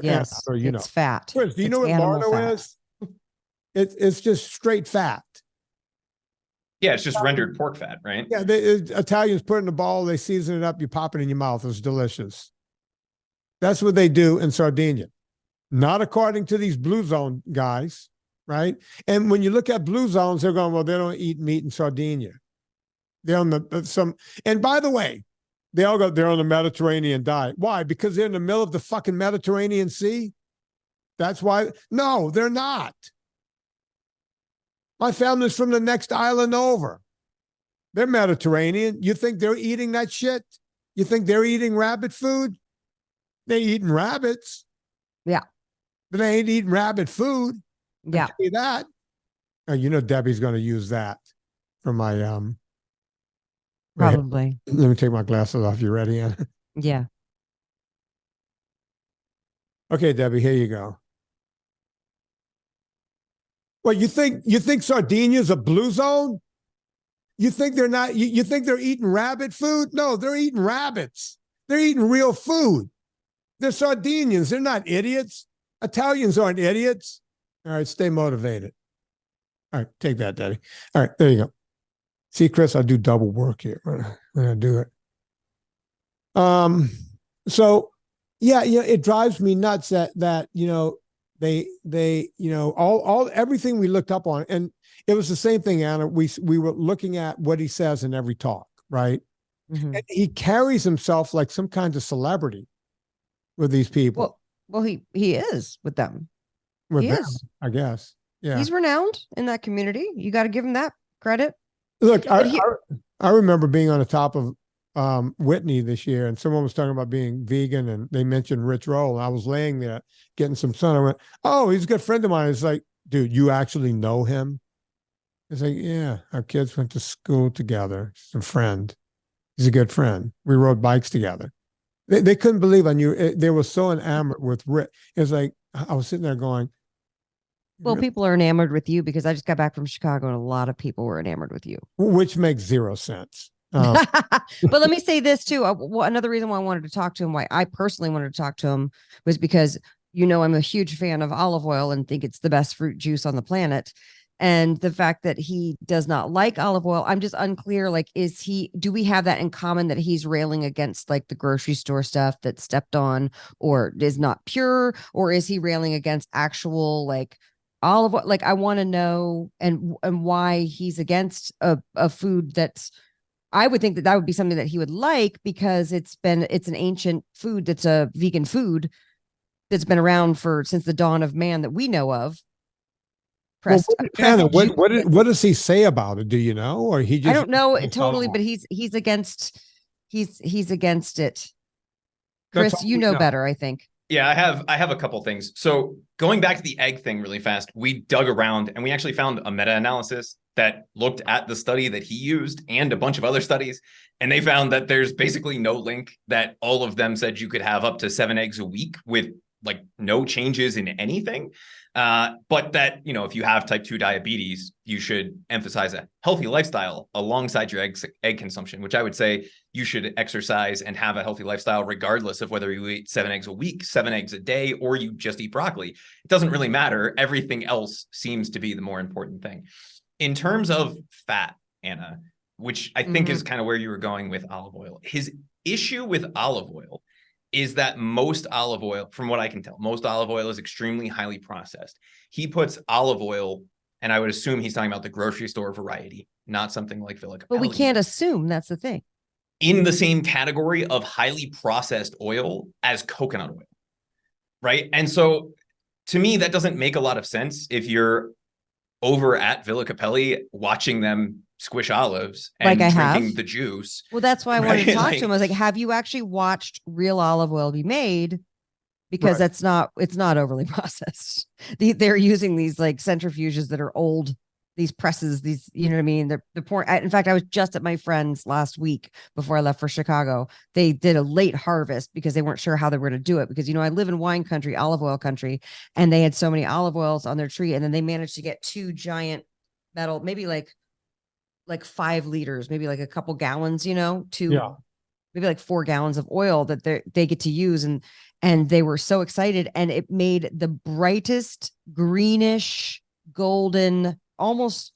Yes. It's fat. Chris, do you know what lardo is? It's just straight fat. Yeah, it's just rendered pork fat, right? Yeah, Italians put it in a ball, they season it up, you pop it in your mouth. It's delicious. That's what they do in Sardinia. not according to these blue zone guys, right? And when you look at blue zones, they're going, well, they don't eat meat in Sardinia. They're on and by the way, they all go, they're on the Mediterranean diet. Why? Because they're in the middle of the fucking Mediterranean Sea? That's why? No, they're not. My family's from the next island over. They're Mediterranean. You think they're eating that shit? You think they're eating rabbit food? They're eating rabbits. Yeah. But they ain't eating rabbit food. Yeah. I tell you that. Oh, you know Debbie's going to use that for my Probably. Let me take my glasses off. You ready, Anna? Yeah. Okay, Debbie, here you go. Well, you think Sardinia's a blue zone? You think they're not, you think they're eating rabbit food? No, they're eating rabbits. They're eating real food. They're Sardinians. They're not idiots. Italians aren't idiots. All right, stay motivated. All right, take that, Daddy. All right, there you go. See, Chris, I do double work here when I do it. So yeah, it drives me nuts that they all everything we looked up on, and it was the same thing, Anna. We were looking at what he says in every talk, right? Mm-hmm. And he carries himself like some kind of celebrity with these people. Well, he is with them. With he them, is. I guess. Yeah, he's renowned in that community. You got to give him that credit. Look, I remember being on the top of Whitney this year, and someone was talking about being vegan, and they mentioned Rich Roll, and I was laying there getting some sun. I went, "Oh, he's a good friend of mine." It's like, dude, you actually know him? It's like, yeah, our kids went to school together. He's a friend. He's a good friend. We rode bikes together. They couldn't believe I knew. They were so enamored with Rich. It's like I was sitting there going, well, people are enamored with you because I just got back from Chicago and a lot of people were enamored with you. Which makes zero sense. But let me say this too. Another reason why I wanted to talk to him, why I personally wanted to talk to him, was because, I'm a huge fan of olive oil and think it's the best fruit juice on the planet. And the fact that he does not like olive oil, I'm just unclear. Like, do we have that in common, that he's railing against like the grocery store stuff that's stepped on or is not pure? Or is he railing against actual like olive oil? Like, I want to know and why he's against a food that's, I would think that would be something that he would like, because it's an ancient food. That's a vegan food that's been around since the dawn of man that we know of. Anna, what does he say about it? Do you know? Or he just, I don't know totally, but he's against it. Chris, you know better, I think. Yeah, I have a couple things. So going back to the egg thing really fast, we dug around and we actually found a meta-analysis that looked at the study that he used and a bunch of other studies. And they found that there's basically no link, that all of them said you could have up to 7 eggs a week with like no changes in anything. But that, if you have type 2 diabetes, you should emphasize a healthy lifestyle alongside your egg consumption, which I would say you should exercise and have a healthy lifestyle regardless of whether you eat 7 eggs a week, 7 eggs a day, or you just eat broccoli. It doesn't really matter. Everything else seems to be the more important thing. In terms of fat, Anna, which I think is kind of where you were going with olive oil. His issue with olive oil is that most olive oil, from what I can tell, most olive oil is extremely highly processed. He puts olive oil, and I would assume he's talking about the grocery store variety, not something like Villicapelli. But we can't assume, that's the thing. In the same category of highly processed oil as coconut oil, right? And so to me, that doesn't make a lot of sense if you're over at Villicapelli watching them squish olives and drinking the juice. Well, that's why I wanted to talk to him. I was like, have you actually watched real olive oil be made? Because it's not overly processed. They're using these like centrifuges that are old, these presses, these, you know what I mean? They're pouring. In fact, I was just at my friend's last week before I left for Chicago. They did a late harvest because they weren't sure how they were going to do it. Because, I live in wine country, olive oil country, and they had so many olive oils on their tree. And then they managed to get 2 giant metal, maybe like 5 liters, maybe like a couple gallons, maybe like 4 gallons of oil that they get to use. And they were so excited, and it made the brightest greenish, golden, almost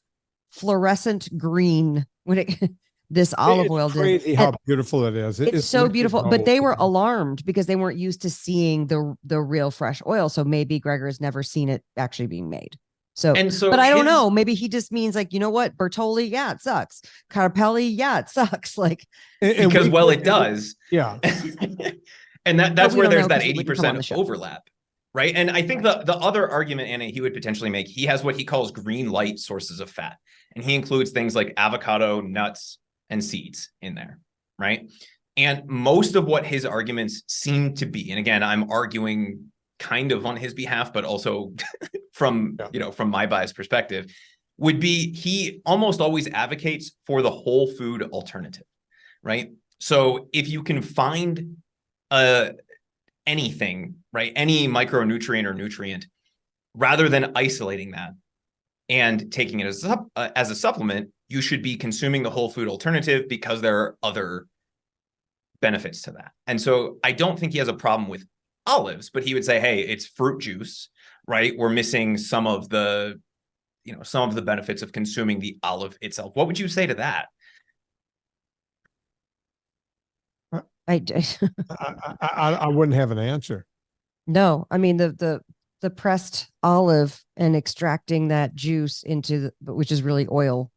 fluorescent green when it this olive oil did. Crazy how beautiful it is. It's so beautiful, but they were alarmed because they weren't used to seeing the real fresh oil. So maybe Gregor has never seen it actually being made. So but I don't know. Maybe he just means like, you know what, Bertolli, yeah, it sucks. Carpelli, yeah, it sucks. Like because it does. Yeah. And that's where there's that 80% overlap. Right. And I think the other argument, Anna, he would potentially make, he has what he calls green light sources of fat. And he includes things like avocado, nuts, and seeds in there. Right. And most of what his arguments seem to be, and again, I'm arguing kind of on his behalf, but also from, from my biased perspective, would be he almost always advocates for the whole food alternative. Right. So if you can find anything, right, any micronutrient or nutrient, rather than isolating that and taking it as a supplement, you should be consuming the whole food alternative because there are other benefits to that. And so I don't think he has a problem with olives, but he would say, hey, it's fruit juice, right? We're missing some of the benefits of consuming the olive itself. What would you say to that? I wouldn't have an answer. No, I mean the pressed olive and extracting that juice into which is really oil.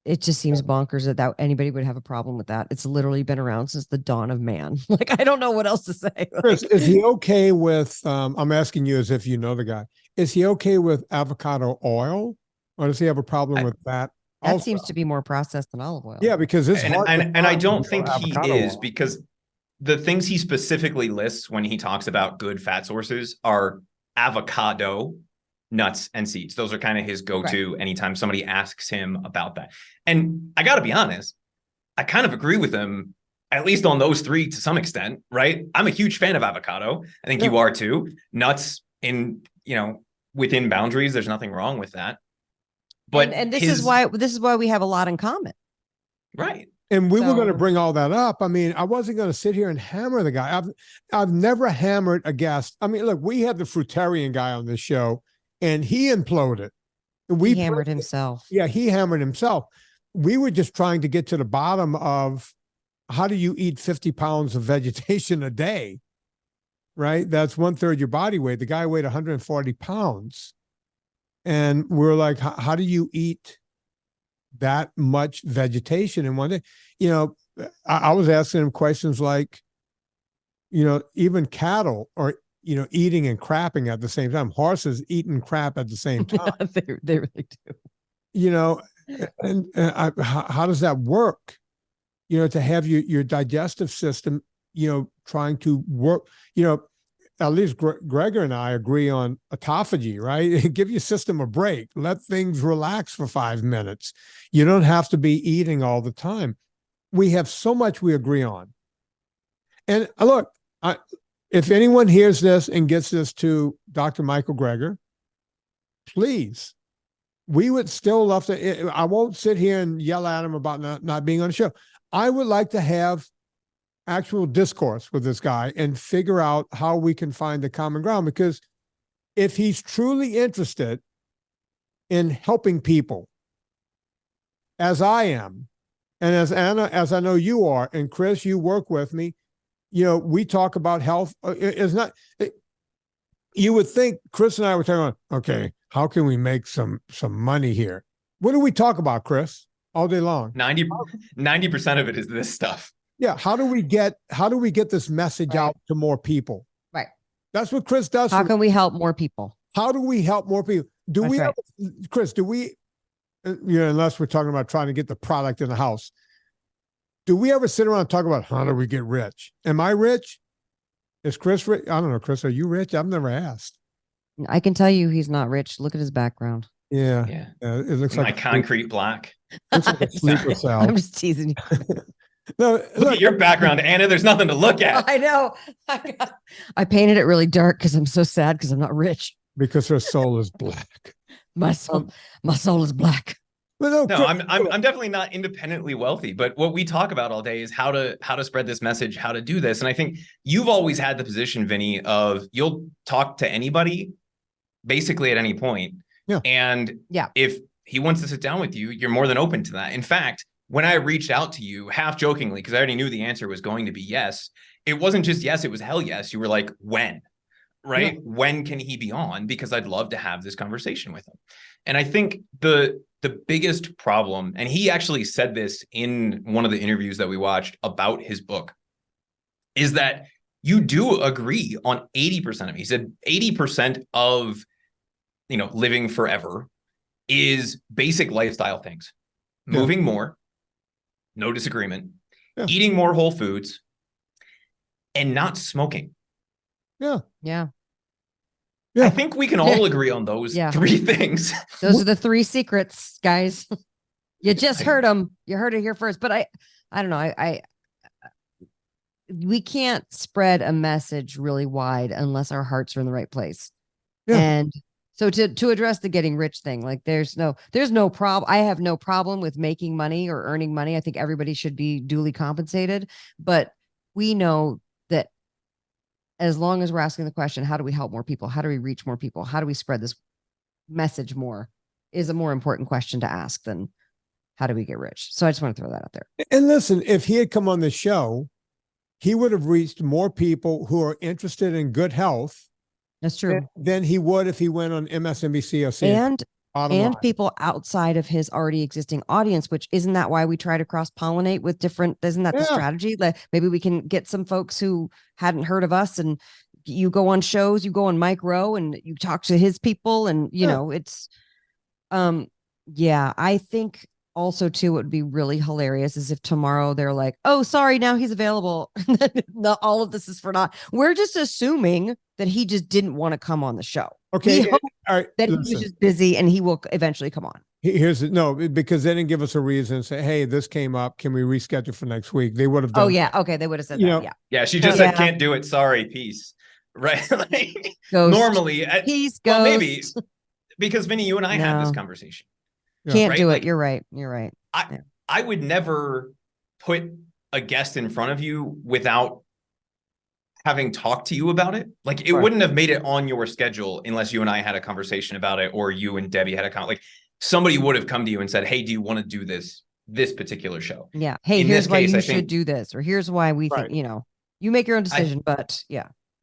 It just seems bonkers that anybody would have a problem with that. It's literally been around since the dawn of man. Like, I don't know what else to say. Chris, is he okay with, I'm asking you as if you know the guy, is he okay with avocado oil, or does he have a problem with that? That also seems to be more processed than olive oil. Yeah, because it's hard. And I don't think he is, because the things he specifically lists when he talks about good fat sources are avocado, nuts, and seeds. Those are kind of his go-to anytime somebody asks him about that. And I got to be honest, I kind of agree with him, at least on those three to some extent, right? I'm a huge fan of avocado. I think you are too. Nuts within boundaries, there's nothing wrong with that. But and this is why we have a lot in common. Right. And we were going to bring all that up. I mean, I wasn't going to sit here and hammer the guy. I've never hammered a guest. I mean, look, we had the fruitarian guy on this show, and he imploded. He hammered himself. Yeah, he hammered himself. We were just trying to get to the bottom of how do you eat 50 pounds of vegetation a day, right? That's 1/3 your body weight. The guy weighed 140 pounds. And we're like, how do you eat that much vegetation in one day? I was asking him questions like, even cattle are, eating and crapping at the same time. Horses eat and crap at the same time. they really do. How does that work? To have your digestive system, trying to work, at least Gregor and I agree on autophagy, right? Give your system a break. Let things relax for 5 minutes. You don't have to be eating all the time. We have so much we agree on. And look, if anyone hears this and gets this to Dr. Michael Greger, please, we would still love to. I won't sit here and yell at him about not being on the show. I would like to have actual discourse with this guy and figure out how we can find the common ground, because if he's truly interested in helping people, as I am, and as Anna, as I know you are, and Chris, you work with me, we talk about health. You would think Chris and I were talking about, okay, how can we make some money here? What do we talk about, Chris, all day long? 90% of it is this stuff. Yeah. How do we get this message out to more people? Right. That's what Chris does. How can we help more people? How do we help more people? Chris, unless we're talking about trying to get the product in the house, do we ever sit around and talk about how do we get rich? Am I rich? Is Chris rich? I don't know, Chris, are you rich? I've never asked. I can tell you he's not rich. Look at his background. Yeah. It looks like concrete black. Looks like a sleeper cell. I'm just teasing you. No, look at your background, Anna. There's nothing to look at. I know. I painted it really dark because I'm so sad because I'm not rich. Because her soul is black. My soul is black. No, I'm definitely not independently wealthy. But what we talk about all day is how to spread this message, how to do this. And I think you've always had the position, Vinnie, of you'll talk to anybody basically at any point. Yeah. And if he wants to sit down with you, you're more than open to that. In fact, when I reached out to you half jokingly, because I already knew the answer was going to be yes, it wasn't just yes, it was hell yes. You were like, when? Right? Yeah. When can he be on? Because I'd love to have this conversation with him. And I think the biggest problem, and he actually said this in one of the interviews that we watched about his book, is that you do agree on 80% of it. He said 80% of, living forever is basic lifestyle things. Moving more, no disagreement, eating more whole foods, and not smoking. Yeah. I think we can all agree on those three things. Those are the three secrets, guys. You just heard them. You heard it here first. But I don't know. We can't spread a message really wide unless our hearts are in the right place. Yeah. And so to address the getting rich thing, like there's no problem. I have no problem with making money or earning money. I think everybody should be duly compensated. But we know that as long as we're asking the question, how do we help more people? How do we reach more people? How do we spread this message more is a more important question to ask than how do we get rich? So I just want to throw that out there. And listen, if he had come on the show, he would have reached more people who are interested in good health. That's true. Than he would if he went on MSNBC or CNN. And people outside of his already existing audience, which isn't that why we try to cross-pollinate with different, isn't that the strategy? Like maybe we can get some folks who hadn't heard of us, and you go on shows, you go on Mike Rowe and you talk to his people, and it's I think also too, what would be really hilarious is if tomorrow they're like, oh, sorry, now he's available. All of this is for naught. We're just assuming that he just didn't want to come on the show. Okay. That he was just busy and he will eventually come on. Because they didn't give us a reason and say, hey, this came up. Can we reschedule for next week? They would have done. Oh, yeah. Okay. They would have said that. Yeah. She just said, can't do it. Sorry. Peace. Right. Normally. Peace. Well, maybe because Vinnie, you and I had this conversation. Can't do it. You're right. You're right. I would never put a guest in front of you without having talked to you about it. Like it wouldn't have made it on your schedule unless you and I had a conversation about it, or you and Debbie had like somebody would have come to you and said, hey, do you want to do this particular show? Yeah. Hey, here's why you should do this, or here's why we think, you make your own decision, but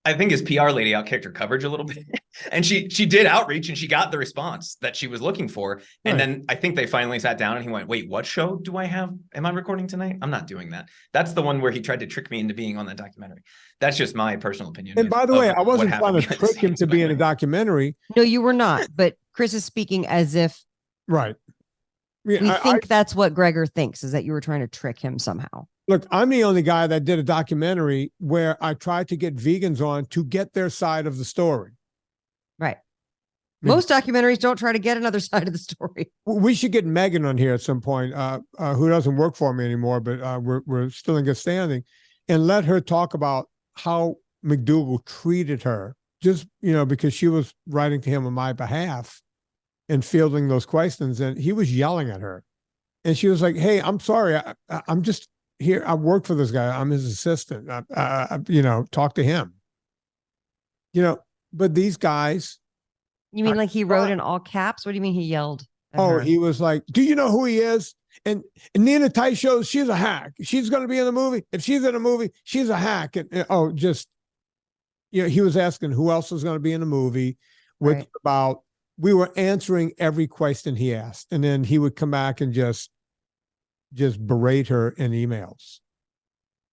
I think his PR lady outkicked her coverage a little bit, and she did outreach and she got the response that she was looking for. And then I think they finally sat down and he went, wait, what show do I have? Am I recording tonight? I'm not doing that. That's the one where he tried to trick me into being on that documentary. That's just my personal opinion. And by the way, I wasn't trying to trick him to be in a documentary. No, you were not. But Chris is speaking as if we think that's what Gregor thinks, is that you were trying to trick him somehow. Look, I'm the only guy that did a documentary where I tried to get vegans on to get their side of the story. Right. Most documentaries don't try to get another side of the story. We should get Megan on here at some point, who doesn't work for me anymore, but we're still in good standing, and let her talk about how McDougal treated her, just, because she was writing to him on my behalf and fielding those questions, and he was yelling at her. And she was like, hey, I'm sorry. I'm just here. I work for this guy. I'm his assistant. Talk to him. But these guys. You mean like he wrote in all caps? What do you mean he yelled at her? He was like, do you know who he is? And Nina Teicholz, she's a hack. She's going to be in the movie. If she's in a movie, she's a hack. And he was asking who else was going to be in the movie. We were answering every question he asked. And then he would come back and just berate her in emails.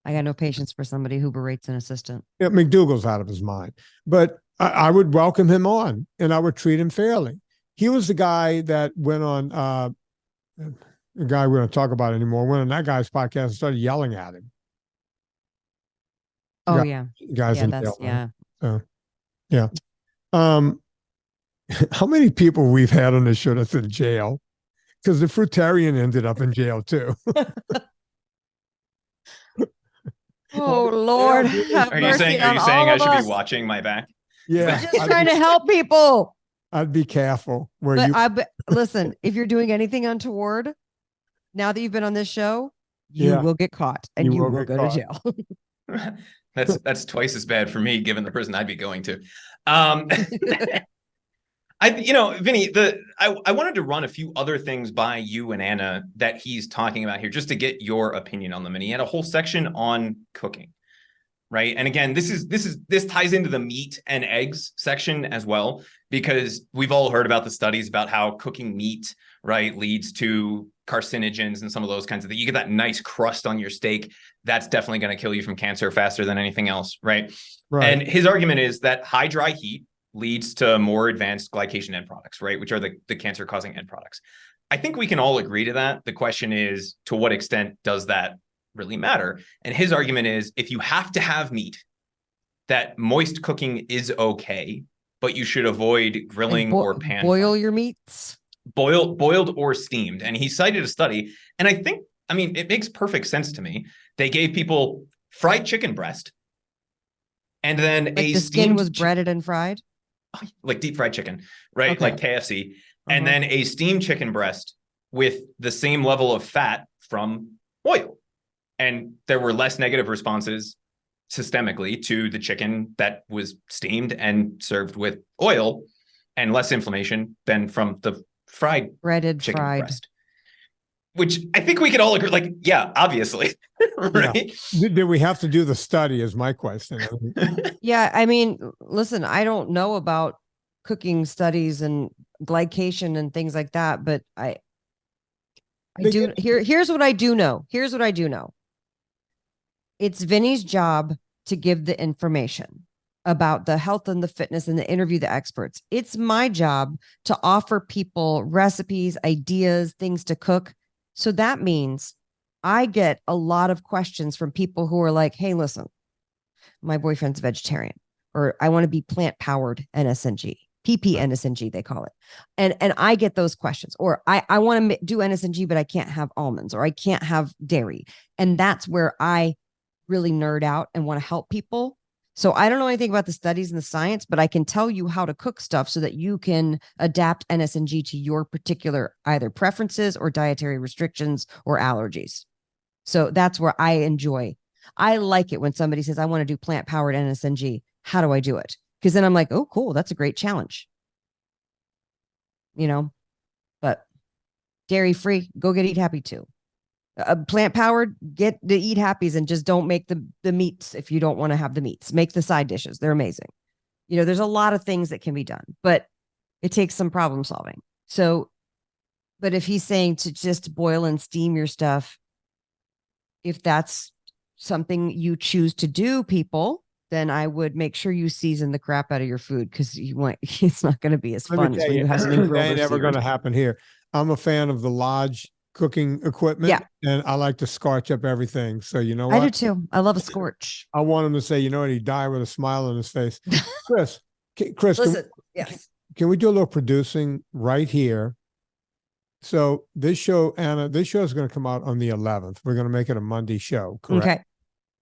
I got no patience for somebody who berates an assistant. Yeah, McDougal's out of his mind. But I would welcome him on, and I would treat him fairly. He was the guy that went on, the guy we don't talk about anymore, went on that guy's podcast and started yelling at him. Oh, yeah. Guys in jail. Yeah. So, yeah. How many people we've had on this show that's in jail? Because the fruitarian ended up in jail too. Oh Lord! Are you saying I should be watching my back? Yeah, we're just trying to help people. I'd be careful listen. If you're doing anything untoward, now that you've been on this show, you will get caught and you will go to jail. That's twice as bad for me, given the prison I'd be going to. Vinny, I wanted to run a few other things by you and Anna that he's talking about here, just to get your opinion on them. And he had a whole section on cooking, right? And again, this ties into the meat and eggs section as well, because we've all heard about the studies about how cooking meat, right, leads to carcinogens and some of those kinds of things. You get that nice crust on your steak. That's definitely going to kill you from cancer faster than anything else, right? And his argument is that high dry heat leads to more advanced glycation end products, right? Which are the cancer-causing end products. I think we can all agree to that. The question is, to what extent does that really matter? And his argument is, if you have to have meat, that moist cooking is okay, but you should avoid grilling or pan boil frying. your meats. Boiled or steamed. And he cited a study, and it makes perfect sense to me. They gave people fried chicken breast, and then Like the skin was breaded and fried? Like deep fried chicken, right? Okay. Like KFC. And then a steamed chicken breast with the same level of fat from oil. And there were less negative responses systemically to the chicken that was steamed and served with oil, and less inflammation than from the breaded chicken breast. Which I think we could all agree, like, yeah, obviously. Right? Yeah. Did we have to do the study is my question. Yeah, I mean, listen, I don't know about cooking studies and glycation and things like that, but here's what I do know. It's Vinny's job to give the information about the health and the fitness and to interview the experts. It's my job to offer people recipes, ideas, things to cook. So that means I get a lot of questions from people who are like, hey, listen, my boyfriend's vegetarian, or I want to be plant-powered NSNG, PP NSNG, they call it. And I get those questions, or I want to do NSNG, but I can't have almonds, or I can't have dairy. And that's where I really nerd out and want to help people. So I don't know anything about the studies and the science, but I can tell you how to cook stuff so that you can adapt NSNG to your particular either preferences or dietary restrictions or allergies. So that's where I enjoy. I like it when somebody says, I want to do plant-powered NSNG. How do I do it? Because then I'm like, oh, cool. That's a great challenge. But dairy-free, go get Eat Happy too. Plant-powered, get the Eat Happies and just don't make the meats if you don't want to have the meats. Make the side dishes. They're amazing. There's a lot of things that can be done, but it takes some problem solving. So, but if he's saying to just boil and steam your stuff, if that's something you choose to do, people, then I would make sure you season the crap out of your food, because it's not going to be as fun as when you have something grilled. That ain't never going to happen here. I'm a fan of the Lodge cooking equipment, and I like to scorch up everything. So you know what? I do too. I love a scorch. I want him to say, he died with a smile on his face. Chris, listen, yes. Can we do a little producing right here? So this show, Anna, is going to come out on the 11th. We're going to make it a Monday show, correct? Okay.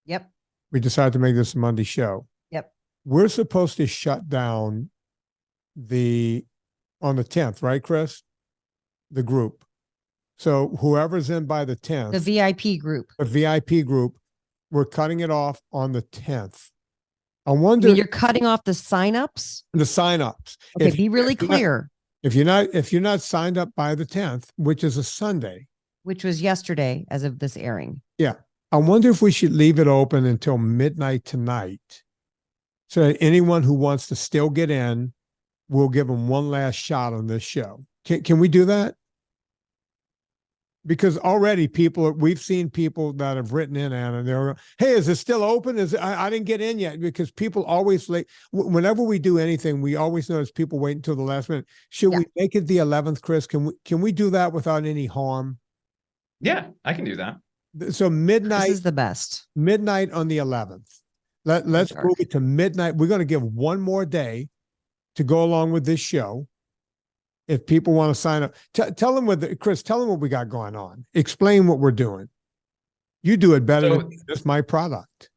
Yep. We decided to make this a Monday show. Yep. We're supposed to shut down on the 10th, right, Chris? The group. So whoever's in by the 10th. The VIP group. The VIP group, we're cutting it off on the 10th. I wonder. You're cutting off the signups? The signups. Okay, be really clear. If you're not signed up by the 10th, which is a Sunday. Which was yesterday as of this airing. Yeah. I wonder if we should leave it open until midnight tonight, so that anyone who wants to still get in, we'll give them one last shot on this show. Can we do that? Because already we've seen people that have written in, Anna, and they're, hey, is it still open? I didn't get in yet, because people always whenever we do anything, we always notice people wait until the last minute. Should we make it the 11th, Chris? Can we do that without any harm? Yeah, I can do that. So midnight. This is the best. Midnight on the 11th. Let's move it to midnight. We're going to give one more day to go along with this show. If people want to sign up, tell them Chris, tell them what we got going on. Explain what we're doing. You do it better than it's my product.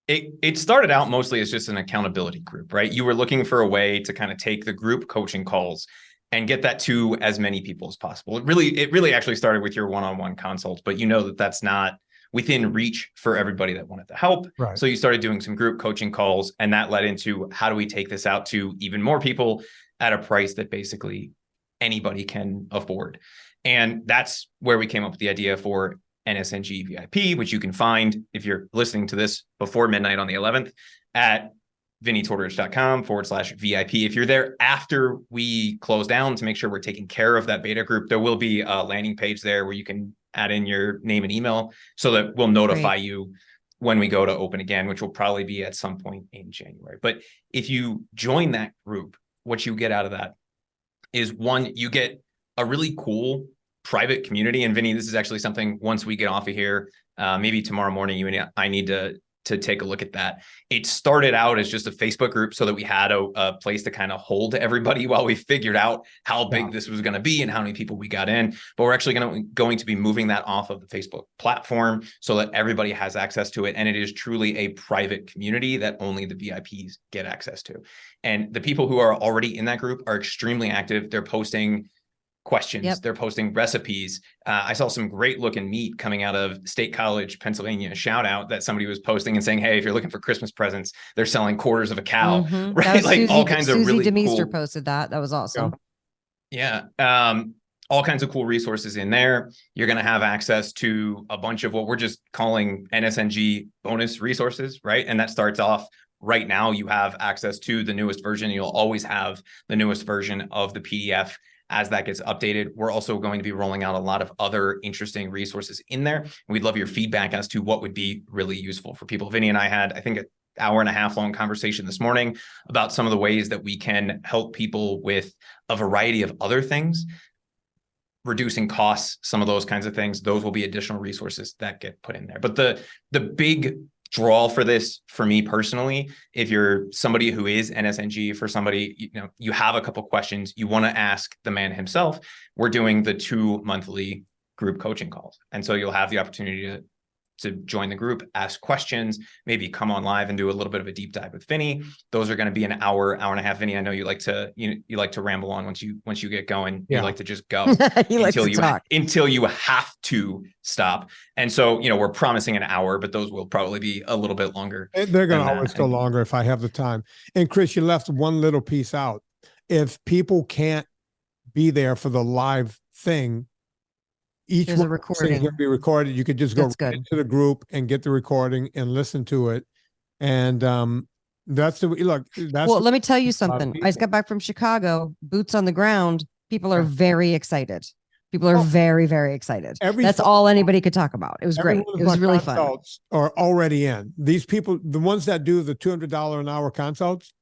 It started out mostly as just an accountability group, right? You were looking for a way to kind of take the group coaching calls and get that to as many people as possible. It really actually started with your one-on-one consults, but that's not within reach for everybody that wanted the help. Right. So you started doing some group coaching calls, and that led into, how do we take this out to even more people? at a price that basically anybody can afford. And that's where we came up with the idea for NSNG VIP, which you can find if you're listening to this before midnight on the 11th at VinnieTortorich.com/VIP. If you're there after we close down to make sure we're taking care of that beta group, there will be a landing page there where you can add in your name and email so that we'll notify you when we go to open again, which will probably be at some point in January. But if you join that group, what you get out of that is, one, you get a really cool private community. And Vinnie, this is actually something, once we get off of here, maybe tomorrow morning, you and I need to take a look at that. It started out as just a Facebook group so that we had a place to kind of hold everybody while we figured out how big this was going to be and how many people we got in. But we're actually going to be moving that off of the Facebook platform so that everybody has access to it. And it is truly a private community that only the VIPs get access to. And the people who are already in that group are extremely active. They're posting questions. They're posting recipes. I saw some great looking meat coming out of State College, Pennsylvania. Shout out that somebody was posting and saying, hey, if you're looking for Christmas presents, they're selling quarters of a cow, right? Like Susie, all kinds of really Demeester cool. posted that. That was awesome. Yeah. All kinds of cool resources in there. You're going to have access to a bunch of what we're just calling NSNG bonus resources, right? And that starts off right now. You have access to the newest version. You'll always have the newest version of the PDF as that gets updated. We're also going to be rolling out a lot of other interesting resources in there. We'd love your feedback as to what would be really useful for people. Vinnie and I had, I think, an hour-and-a-half long conversation this morning about some of the ways that we can help people with a variety of other things, reducing costs, some of those kinds of things. Those will be additional resources that get put in there. But the big draw for this, for me personally, if you're somebody who is NSNG, for somebody, you have a couple questions you want to ask the man himself, we're doing the 2 monthly group coaching calls. And so you'll have the opportunity to join the group, ask questions, maybe come on live and do a little bit of a deep dive with Vinnie. Those are going to be an hour and a half. Vinnie, I know you like to ramble on once you get going. You like to just go until you have to stop. And so, we're promising an hour, but those will probably be a little bit longer. They're going to always go longer if I have the time. And Chris, you left one little piece out. If people can't be there for the live thing, each one recording can be recorded. You could just go into the group and get the recording and listen to it. And that's the look. Well, let me tell you something. I just got back from Chicago, boots on the ground. People are very excited. People are very, very excited. That's all anybody could talk about. It was great. It was really fun. Are already in. These people, the ones that do the $200 an hour consults,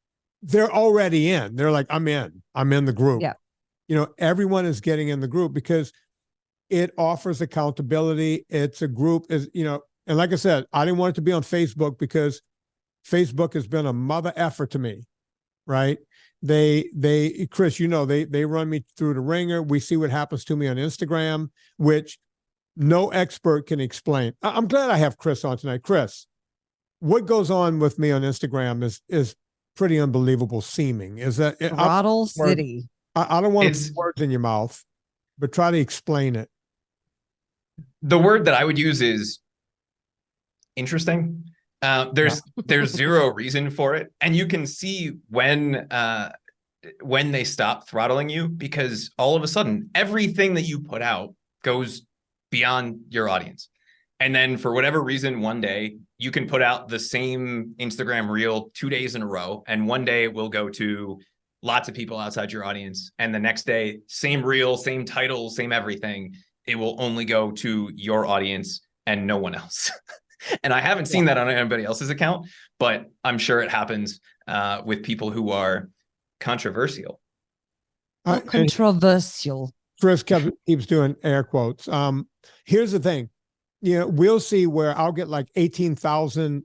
they're already in. They're like, I'm in the group. Yeah. Everyone is getting in the group because it offers accountability. It's a group, and like I said, I didn't want it to be on Facebook because Facebook has been a mother effer to me, right? They Chris, they run me through the ringer. We see what happens to me on Instagram, which no expert can explain. I'm glad I have Chris on tonight. Chris, what goes on with me on Instagram is pretty unbelievable seeming. Is that Throttle City? I don't want to put words in your mouth, but try to explain it. The word that I would use is interesting. There's zero reason for it. And you can see when they stop throttling you, because all of a sudden, everything that you put out goes beyond your audience. And then for whatever reason, one day you can put out the same Instagram reel 2 days in a row. And one day it will go to lots of people outside your audience. And the next day, same reel, same title, same everything. It will only go to your audience and no one else. And I haven't seen that on anybody else's account, but I'm sure it happens with people who are controversial. Controversial. Chris keeps doing air quotes. Here's the thing. We'll see where I'll get like 18,000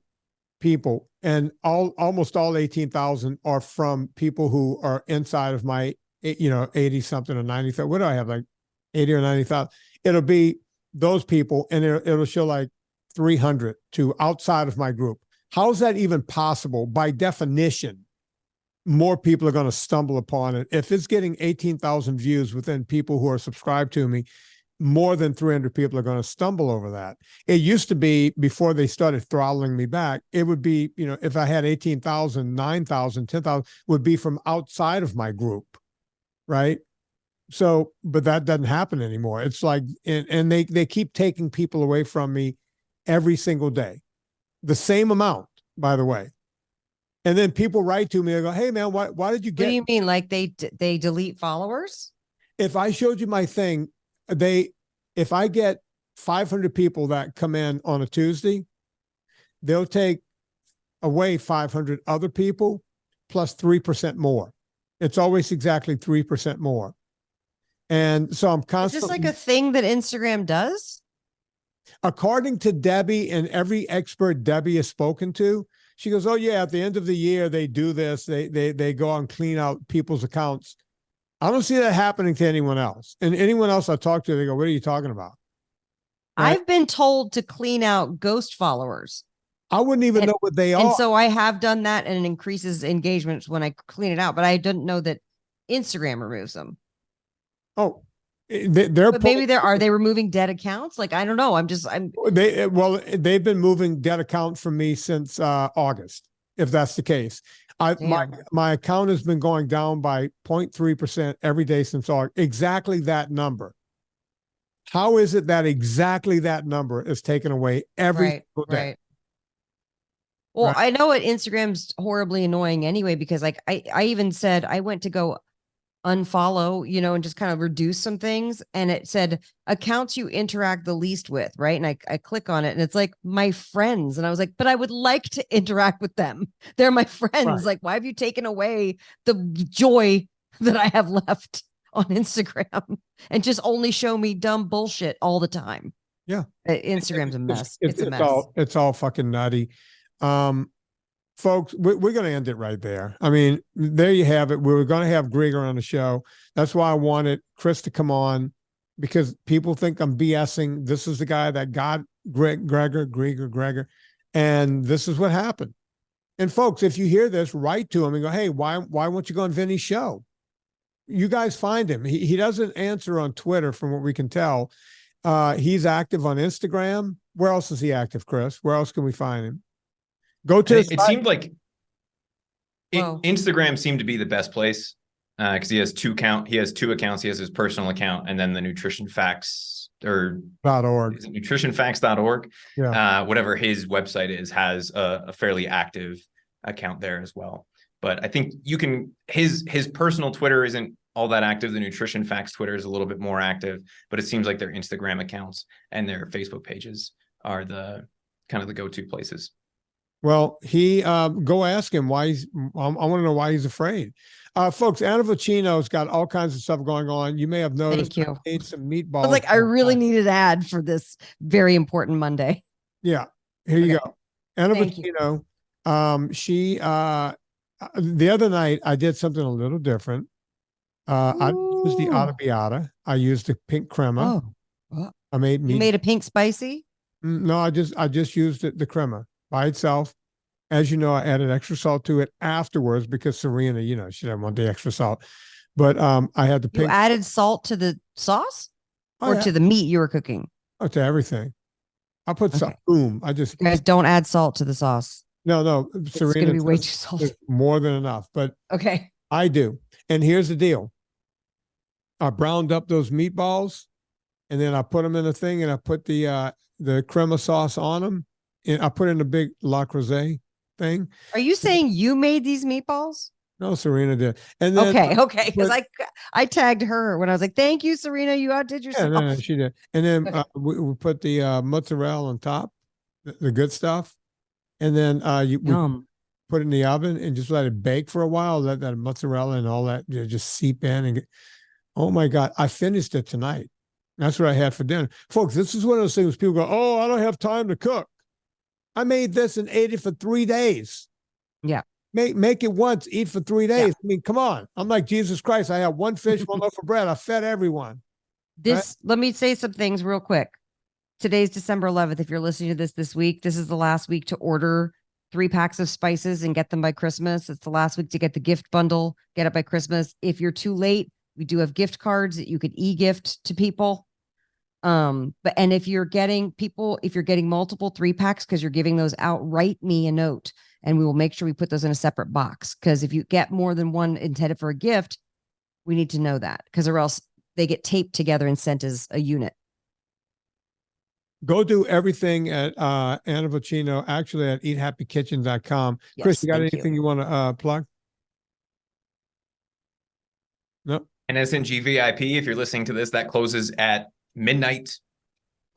people, and almost all 18,000 are from people who are inside of my, 80 something or 90. What do I have? Like 80 or 90,000. It'll be those people, and it'll show like 300 to outside of my group. How is that even possible? By definition, more people are going to stumble upon it. If it's getting 18,000 views within people who are subscribed to me, more than 300 people are going to stumble over that. It used to be, before they started throttling me back, it would be, if I had 18,000, 9,000, 10,000 would be from outside of my group. right? So, but that doesn't happen anymore. It's like, and they keep taking people away from me every single day, the same amount, by the way. And then people write to me and go, "Hey man, why did you get?" What do you mean? Like they delete followers? If I showed you my thing, if I get 500 people that come in on a Tuesday, they'll take away 500 other people plus 3% more. It's always exactly 3% more. And so I'm Is constantly. this like a thing that Instagram does? According to Debbie and every expert Debbie has spoken to, she goes, "Oh yeah, at the end of the year they do this. They go and clean out people's accounts." I don't see that happening to anyone else. And anyone else I talk to, they go, "What are you talking about?" Right? I've been told to clean out ghost followers. I wouldn't even know what they are. And so I have done that, and it increases engagement when I clean it out. But I didn't know that Instagram removes them. Oh, they're But maybe are they removing dead accounts? Like, I don't know. they've been moving dead account from me since August, if that's the case. My account has been going down by 0.3% every day since August. Exactly that number. How is it that exactly that number is taken away every single day? Right. Well, I know Instagram's horribly annoying anyway, because like I even said I went to go unfollow, and just kind of reduce some things. And it said accounts you interact the least with. Right. And I click on it and it's like my friends. And I was like, but I would like to interact with them. They're my friends. Right. Like, why have you taken away the joy that I have left on Instagram and just only show me dumb bullshit all the time? Yeah. Instagram's a mess. It's a mess. It's all fucking nutty. Folks, we're going to end it right there. I mean, there you have it. We were going to have Grieger on the show. That's why I wanted Chris to come on, because people think I'm BSing. This is the guy that got Grieger. And this is what happened. And folks, if you hear this, write to him and go, "Hey, why won't you go on Vinnie's show?" You guys find him. He doesn't answer on Twitter from what we can tell. He's active on Instagram. Where else is he active, Chris? Where else can we find him? Go to it seemed like Instagram seemed to be the best place because he has two accounts. He has his personal account and then the nutrition facts .org. Is it nutritionfacts.org? Yeah. Whatever his website is has a fairly active account there as well. But I think his personal Twitter isn't all that active. The Nutrition Facts Twitter is a little bit more active, but it seems like their Instagram accounts and their Facebook pages are the kind of the go-to places. Well, go ask him why I want to know why he's afraid. Folks, Anna Vocino's got all kinds of stuff going on. You may have noticed. Thank you. I ate some meatballs. I was like, I really need an ad for this very important Monday. Yeah. Here you go. Anna Vocino. The other night I did something a little different. I used the arrabbiata. I used the pink crema. I made You made a pink spicy? No, I just used the crema by itself. As you know, I added extra salt to it afterwards because Serena, she didn't want the extra salt. But I had the pink. You added salt to the sauce to the meat you were cooking? Oh, to everything. I put salt. Boom. You guys don't add salt to the sauce. No. It's going to be way too salty. More than enough. But okay. I do. And here's the deal. I browned up those meatballs and then I put them in a thing and I put the crema sauce on them. And I put in a big Le Creuset thing. Are you saying you made these meatballs? No, Serena did. And then okay. Because I tagged her when I was like, "Thank you, Serena. You outdid yourself." Yeah, no, she did. And then we put the mozzarella on top, the good stuff. And then we put it in the oven and just let it bake for a while. Let that mozzarella and all that just seep in. And oh my God, I finished it tonight. That's what I had for dinner. Folks, this is one of those things people go, "Oh, I don't have time to cook." I made this and ate it for 3 days. Yeah. Make it once, eat for 3 days. Yeah. I mean, come on. I'm like Jesus Christ. I have one fish, one loaf of bread. I fed everyone. Let me say some things real quick. Today's December 11th. If you're listening to this week, this is the last week to order 3 packs of spices and get them by Christmas. It's the last week to get the gift bundle, get it by Christmas. If you're too late, we do have gift cards that you could e-gift to people. And if you're getting multiple 3 packs, because you're giving those out, write me a note and we will make sure we put those in a separate box. Because if you get more than one intended for a gift, We need to know that, because or else they get taped together and sent as a unit. Go do everything at Anna Vocino, actually at eathappykitchen.com. Yes, Chris, you got thank anything you want to plug? No. NSNG VIP, if you're listening to this, that closes at midnight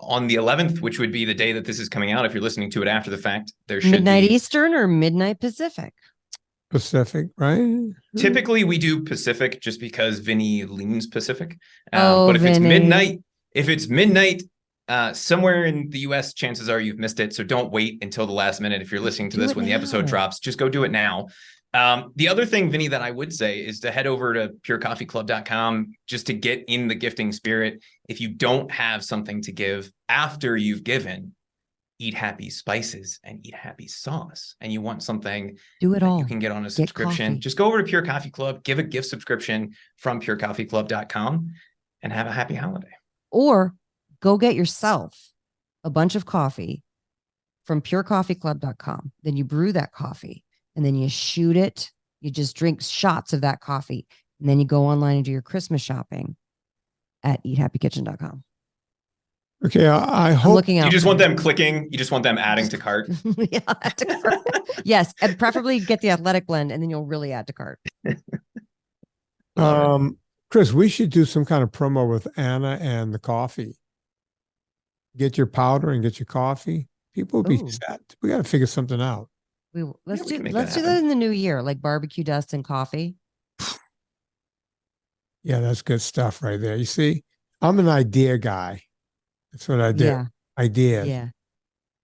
on the 11th, which would be the day that this is coming out. If you're listening to it after the fact, there should Midnight be Eastern or midnight Pacific? Pacific, right? typically we do Pacific just because Vinnie leans Pacific. Oh, but if Vinnie. it's midnight, somewhere in the US, chances are you've missed it. So don't wait until the last minute. If you're listening to Do this it when the episode now. drops, just go do it now. The other thing, Vinnie, that I would say is to head over to purecoffeeclub.com just to get in the gifting spirit. If you don't have something to give after you've given, Eat Happy Spices and Eat Happy Sauce, and you want something Do it that all. you can get on a Get subscription, coffee. just go over to Pure Coffee Club, give a gift subscription from purecoffeeclub.com, and have a happy holiday. Or go get yourself a bunch of coffee from purecoffeeclub.com. Then you brew that coffee and then you shoot it. You just drink shots of that coffee. And then you go online and do your Christmas shopping at eathappykitchen.com. Okay, I I'm hope looking out. You just for want you. them clicking, you just want them adding to cart. Yeah, add to cart. Yes, and preferably get the athletic blend, and then you'll really add to cart. Love it. Chris, we should do some kind of promo with Anna and the coffee. Get your powder and get your coffee. People will be Ooh. set. We got to figure something out. Let's we do can make let's that do that in the new year, like barbecue dust and coffee. Yeah, that's good stuff right there. You see, I'm an idea guy. That's what I do. Yeah, Ideas. yeah,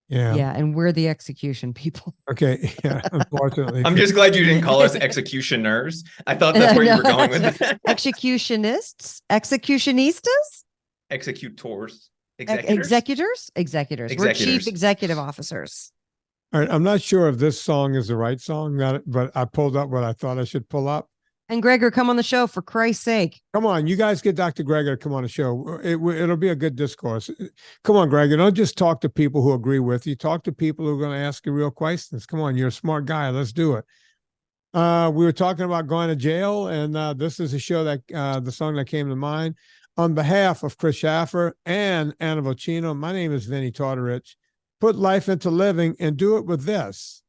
Yeah. yeah. And we're the execution people. Okay. Yeah. Unfortunately. I'm just glad you didn't call us executioners. I thought that's where you were going with that. Executionists, executionistas, Executors. executors. We're chief Executors. executive officers. All right. I'm not sure if this song is the right song, but I pulled up what I thought I should pull up. And Gregor, come on the show for Christ's sake. Come on, you guys get Dr. Gregor to come on the show. It'll be a good discourse. Come on, Gregor. Don't just talk to people who agree with you. Talk to people who are going to ask you real questions. Come on, you're a smart guy. Let's do it. We were talking about going to jail, and this is a show that the song that came to mind. On behalf of Chris Shaffer and Anna Vocino, my name is Vinnie Tortorich. Put life into living and do it with this.